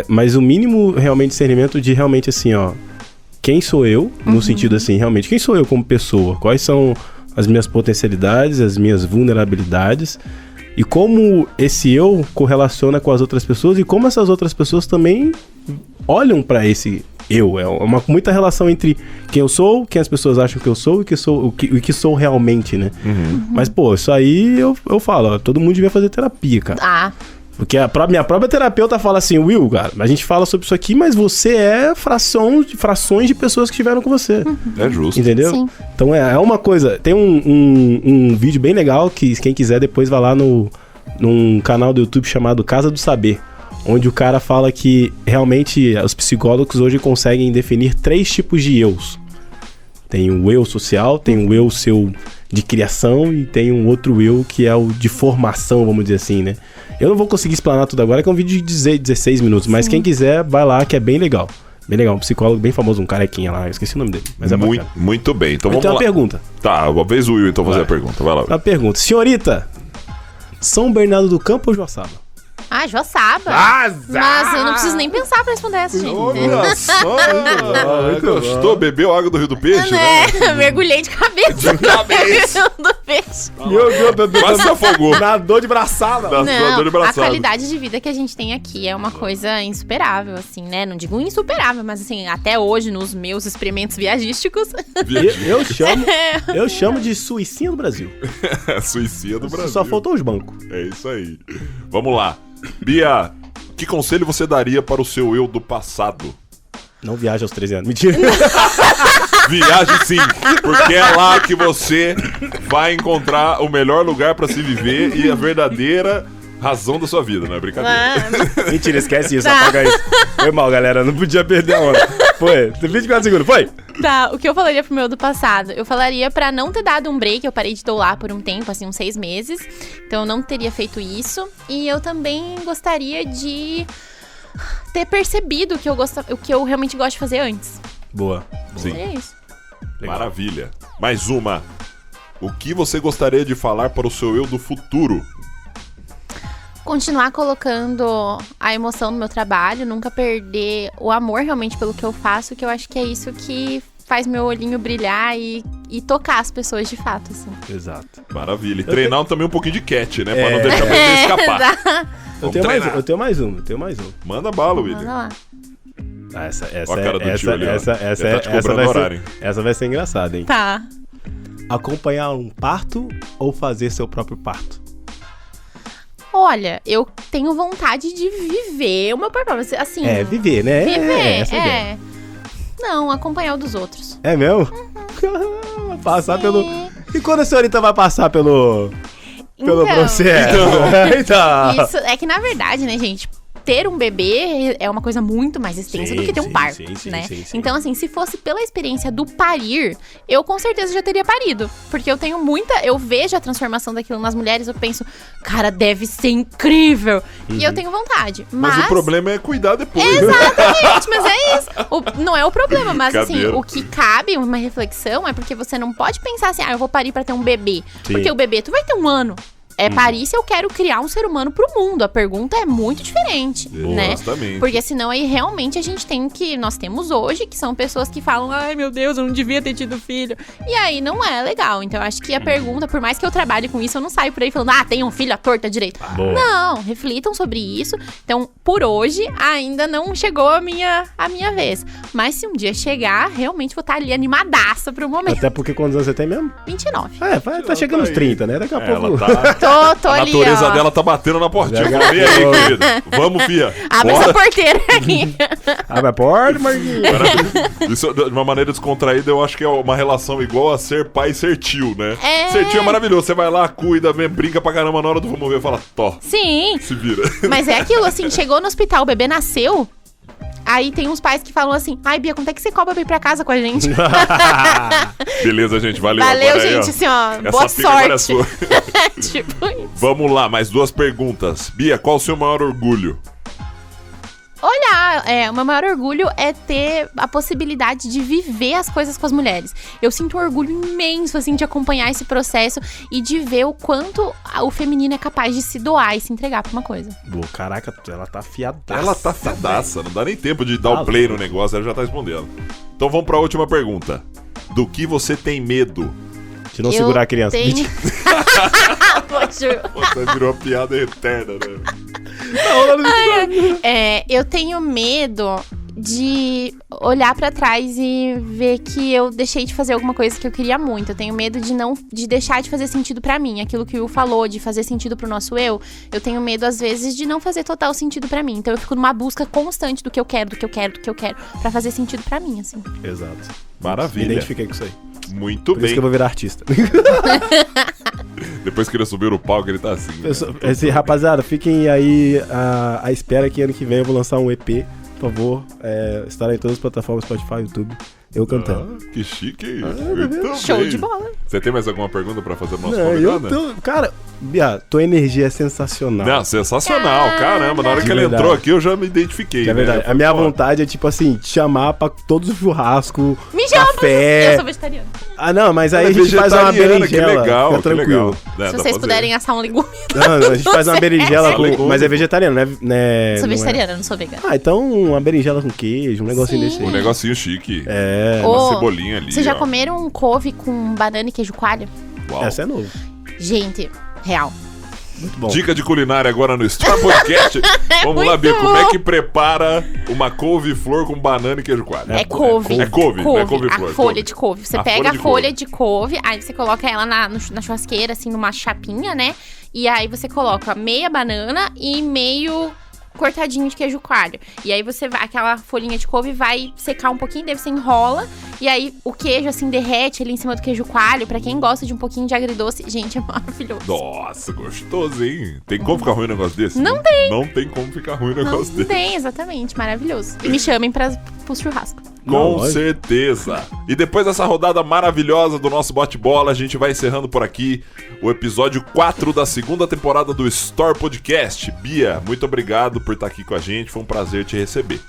mas o mínimo realmente discernimento de realmente assim, ó, quem sou eu, no sentido assim, realmente, quem sou eu como pessoa? Quais são as minhas potencialidades, as minhas vulnerabilidades e como esse eu correlaciona com as outras pessoas e como essas outras pessoas também olham pra esse eu. É muita relação entre quem eu sou, quem as pessoas acham que eu sou e o que sou realmente, né? Mas, pô, isso aí eu falo, ó, todo mundo devia fazer terapia, cara. Porque minha própria terapeuta fala assim, Will, cara, a gente fala sobre isso aqui, mas você é frações de pessoas que estiveram com você. É justo. Entendeu? Sim. Então é uma coisa. Tem um vídeo bem legal que quem quiser depois vai lá num canal do YouTube chamado Casa do Saber, onde o cara fala que realmente os psicólogos hoje conseguem definir 3 tipos de eus. Tem o eu social, tem o eu seu de criação e tem um outro eu que é o de formação, vamos dizer assim, né? Eu não vou conseguir explanar tudo agora, que é um vídeo de 16 minutos, mas quem quiser, vai lá, que é bem legal. Bem legal, um psicólogo bem famoso, um carequinha lá, eu esqueci o nome dele, mas é bacana. Muito bem, então vamos Tem lá. uma pergunta. Tá, uma vez o Will então fazer a pergunta, vai lá. Uma pergunta. Senhorita, São Bernardo do Campo ou Joaçaba? Joaçaba. Mas eu não preciso nem pensar pra responder essa, gente. Olha só! Gostou? Bebeu água do Rio do Peixe, né? Mergulhei de cabeça. De cabeça. No Rio do Peixe. Meu Deus, Quase se afogou. nadou de braçada. Dor de Não, a braçada. qualidade de vida que a gente tem aqui é uma coisa insuperável, assim, né? Não digo insuperável, mas assim, até hoje, nos meus experimentos viagísticos. Eu chamo de Suicinha do Brasil. Suicida do Brasil. Só faltou os bancos. É isso aí. Vamos lá. Bia, que conselho você daria para o seu eu do passado? Não viaja aos 13 anos. Mentira. Viaje sim, porque é lá que você vai encontrar o melhor lugar para se viver e a verdadeira razão da sua vida, não é brincadeira? Mentira, esquece isso, apaga isso. Foi mal, galera, não podia perder a onda. Foi, 24 segundos, foi? Tá, o que eu falaria pro meu do passado? Eu falaria pra não ter dado um break, eu parei de doular por um tempo, assim, uns 6 meses. Então eu não teria feito isso. E eu também gostaria de ter percebido o que eu realmente gosto de fazer antes. Boa. Sim. É isso. Legal. Maravilha. Mais uma. O que você gostaria de falar para o seu eu do futuro? Continuar colocando a emoção no meu trabalho, nunca perder o amor realmente pelo que eu faço, que eu acho que é isso que faz meu olhinho brilhar e tocar as pessoas de fato, assim. Exato. Maravilha. E treinar também um pouquinho de cat, né? Pra não deixar a pessoa escapar. Eu tenho mais uma. Manda bala, William. Manda lá. Essa Olha a cara do tio ali, ó. Ele tá te cobrando horário, hein? Essa vai ser engraçada, hein? Tá. Acompanhar um parto ou fazer seu próprio parto? Olha, eu tenho vontade de viver o meu próprio, assim... Viver, né? Viver, essa ideia. Não, acompanhar o dos outros. É mesmo? Passar pelo... E quando a senhorita vai passar pelo processo? Então. Isso é que, na verdade, né, gente... Ter um bebê é uma coisa muito mais extensa do que ter um parto, né? Sim. Então, assim, se fosse pela experiência do parir, eu com certeza já teria parido. Porque eu tenho eu vejo a transformação daquilo nas mulheres, eu penso, cara, deve ser incrível. E eu tenho vontade. Mas o problema é cuidar depois. Exatamente, mas é isso. Não é o problema, mas assim, Cadeiro. o que cabe uma reflexão é porque você não pode pensar assim, eu vou parir pra ter um bebê. Sim. Porque o bebê, tu vai ter 1 ano. é parir se eu quero criar um ser humano pro mundo. A pergunta é muito diferente, né? Justamente. Porque senão aí realmente a gente tem que... Nós temos hoje que são pessoas que falam, ai meu Deus, eu não devia ter tido filho. E aí não é legal. Então eu acho que a pergunta, por mais que eu trabalhe com isso, eu não saio por aí falando, tem um filho à torta direito. Boa. Não, reflitam sobre isso. Então, por hoje, ainda não chegou a minha vez. Mas se um dia chegar, realmente vou estar ali animadaça pro momento. Até porque quantos anos você tem mesmo? 29. Tá chegando nos 30, né? Daqui a pouco... Ela tá... Tô A ali, natureza ó. dela tá batendo na portinha. Já Vem aí, ganhou. querida. Vamos, fia. Abre Bora. essa porteira aí. Abre a porta, Marquinhos. Isso, de uma maneira descontraída, eu acho que é uma relação igual a ser pai e ser tio, né? É. Ser tio é maravilhoso. Você vai lá, cuida, brinca pra caramba na hora do vamos ver, fala, Sim, se vira. mas é aquilo assim, chegou no hospital, o bebê nasceu. Aí tem uns pais que falam assim, ai Bia, quanto é que você cobra pra ir pra casa com a gente? Beleza, gente, valeu. Valeu, Agora aí, gente, ó. assim, ó, Essa boa pica agora é sorte. sua. Tipo isso. Vamos lá, mais 2 perguntas. Bia, qual o seu maior orgulho? Olha, o meu maior orgulho é ter a possibilidade de viver as coisas com as mulheres. Eu sinto um orgulho imenso, assim, de acompanhar esse processo e de ver o quanto o feminino é capaz de se doar e se entregar pra uma coisa. Boa, caraca, ela tá fiadaça. Ela tá fiadaça, não dá nem tempo de dar o play no negócio, ela já tá respondendo. Então vamos pra última pergunta. Do que você tem medo? De não segurar a criança. Tenho... Poxa. Você virou uma piada eterna, né? Eu tenho medo de olhar pra trás e ver que eu deixei de fazer alguma coisa que eu queria muito. Eu tenho medo de deixar de fazer sentido pra mim. Aquilo que o Will falou, de fazer sentido pro nosso eu tenho medo, às vezes, de não fazer total sentido pra mim. Então eu fico numa busca constante do que eu quero, pra fazer sentido pra mim, assim. Exato. Me Maravilha. identifiquei com isso aí. Muito Por bem. isso que eu vou virar artista. Depois que ele subiu no palco, ele tá assim. né? Rapaziada, fiquem aí à espera que ano que vem eu vou lançar um EP. Por favor, estará em todas as plataformas, Spotify, YouTube. Eu cantando. Que chique. Muito Show bem. de bola. Você tem mais alguma pergunta pra fazer pro nosso Não, eu convidado? cara, Bia, tua energia é sensacional. Não, sensacional, caramba. Na hora que De ele verdade. entrou aqui, eu já me identifiquei. Que é né? verdade. Eu A minha falei, pô, vontade é, tipo assim, te chamar pra todos os churrascos, Me chama! café. Eu sou vegetariana. Ah, não, mas aí ela a é gente faz uma vegetariana, berinjela. Que legal, fica que legal. tranquilo. É, dá Se pra vocês fazer. puderem assar um legume. Não, a gente faz uma berinjela Sucesso. com... Mas é vegetariano, né? Sou não é? vegetariana, não sou vegana. Ah, então uma berinjela com queijo, um negocinho Sim. desse Um aí. negocinho chique. É, Ô, Uma cebolinha ali. Vocês já ó. comeram um couve com banana e queijo coalho? Uau. essa é novo. Gente, real. Muito bom. Dica de culinária agora no Star Podcast. Vamos lá, muito Bia. Como é bom. que prepara uma couve-flor com banana e queijo coalho? É couve. É couve, não é couve-flor. A folha de couve. Você A pega folha de a folha de couve, aí você coloca ela na churrasqueira, assim, numa chapinha, né? E aí você coloca meia banana e meio cortadinho de queijo coalho. E aí você vai, aquela folhinha de couve vai secar um pouquinho, daí você enrola. E aí o queijo, assim, derrete ali em cima do queijo coalho. Pra quem gosta de um pouquinho de agridoce, gente, é maravilhoso. Nossa, gostoso, hein? Tem como ficar ruim um negócio desse? Não tem. Não tem como ficar ruim um negócio Não desse. tem, exatamente, maravilhoso. E me chamem pro churrasco. Com lógico. certeza. E depois dessa rodada maravilhosa do nosso bate-bola, a gente vai encerrando por aqui o episódio 4 da segunda temporada do Store Podcast. Bia, muito obrigado por estar aqui com a gente. Foi um prazer te receber.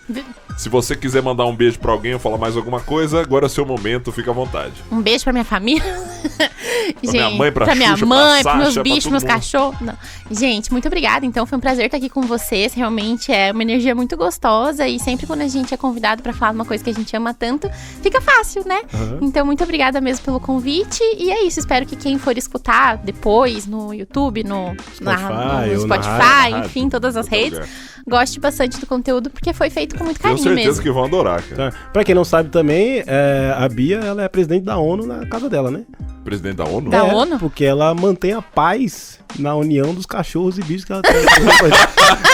Se você quiser mandar um beijo pra alguém ou falar mais alguma coisa, agora é o seu momento, fica à vontade. Um beijo pra minha família. minha mãe, pra minha Xuxa, mãe, pra pros meus Sasha, pra bichos, todo meus mundo. cachorros. Não. Gente, muito obrigada. Então, foi um prazer estar aqui com vocês. Realmente é uma energia muito gostosa. E sempre quando a gente é convidado pra falar uma coisa que a gente ama tanto, fica fácil, né? Então, muito obrigada mesmo pelo convite. E é isso. Espero que quem for escutar depois no YouTube, no ou na Spotify, rádio, enfim, todas as qualquer redes, lugar. goste bastante do conteúdo, porque foi feito com muito Tenho carinho certeza mesmo. que vão adorar, cara. Tá. Pra quem não sabe também, a Bia, ela é presidente da ONU na casa dela, né? Presidente da ONU? Da É, ONU? Porque ela mantém a paz na união dos cachorros e bichos que ela tem.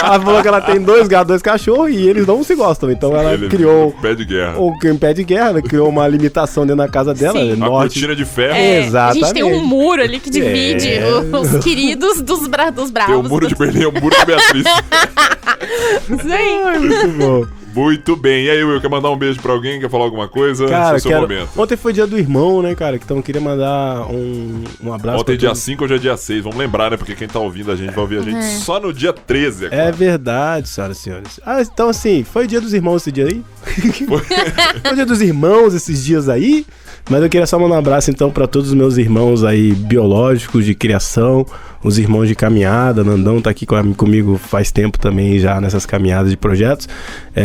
Ela falou que ela tem 2 gatos, 2 cachorros e eles não se gostam. Então ela Ele criou pé de guerra. o pé de guerra, ela criou uma limitação dentro da casa dela, Sim. Uma norte. cortina de ferro. É, Exatamente. A gente tem um muro ali que divide os queridos dos bravos. Tem o muro de Berlim, é o muro da Beatriz. Isso aí. Ai, muito bom. Muito bem. E aí, Will, quer mandar um beijo pra alguém? Quer falar alguma coisa? Cara, Esse é o seu momento. Ontem foi dia do irmão, né, cara? Então eu queria mandar um abraço. Ontem é dia 5, hoje é dia 6. Vamos lembrar, né? Porque quem tá ouvindo a gente vai ouvir a gente só no dia 13. É verdade, senhoras e senhores. Então assim, foi dia dos irmãos esse dia aí? Foi dia dos irmãos esses dias aí? Mas eu queria só mandar um abraço então pra todos os meus irmãos aí biológicos, de criação, os irmãos de caminhada. Nandão tá aqui comigo faz tempo também já nessas caminhadas de projetos.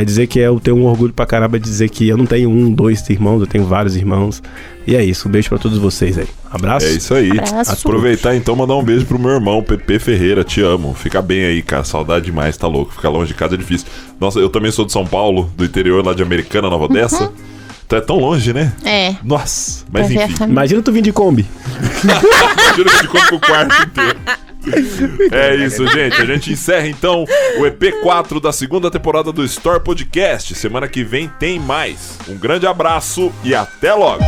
Dizer que eu tenho um orgulho pra caramba de dizer que eu não tenho 1, 2 irmãos, eu tenho vários irmãos. E é isso, um beijo pra todos vocês aí. Abraço. É isso aí. Abraço. Aproveitar então, mandar um beijo pro meu irmão, Pepe Ferreira, te amo. Fica bem aí, cara, saudade demais, tá louco. Ficar longe de casa é difícil. Nossa, eu também sou de São Paulo, do interior lá de Americana, Nova Odessa. Então é tão longe, né? É. Nossa, mas Pra ver a enfim. família. Imagina tu vir de Kombi. Imagina que ficou pro quarto inteiro. É isso, gente. A gente encerra então o EP4 da segunda temporada do Store Podcast. Semana que vem tem mais. Um grande abraço e até logo.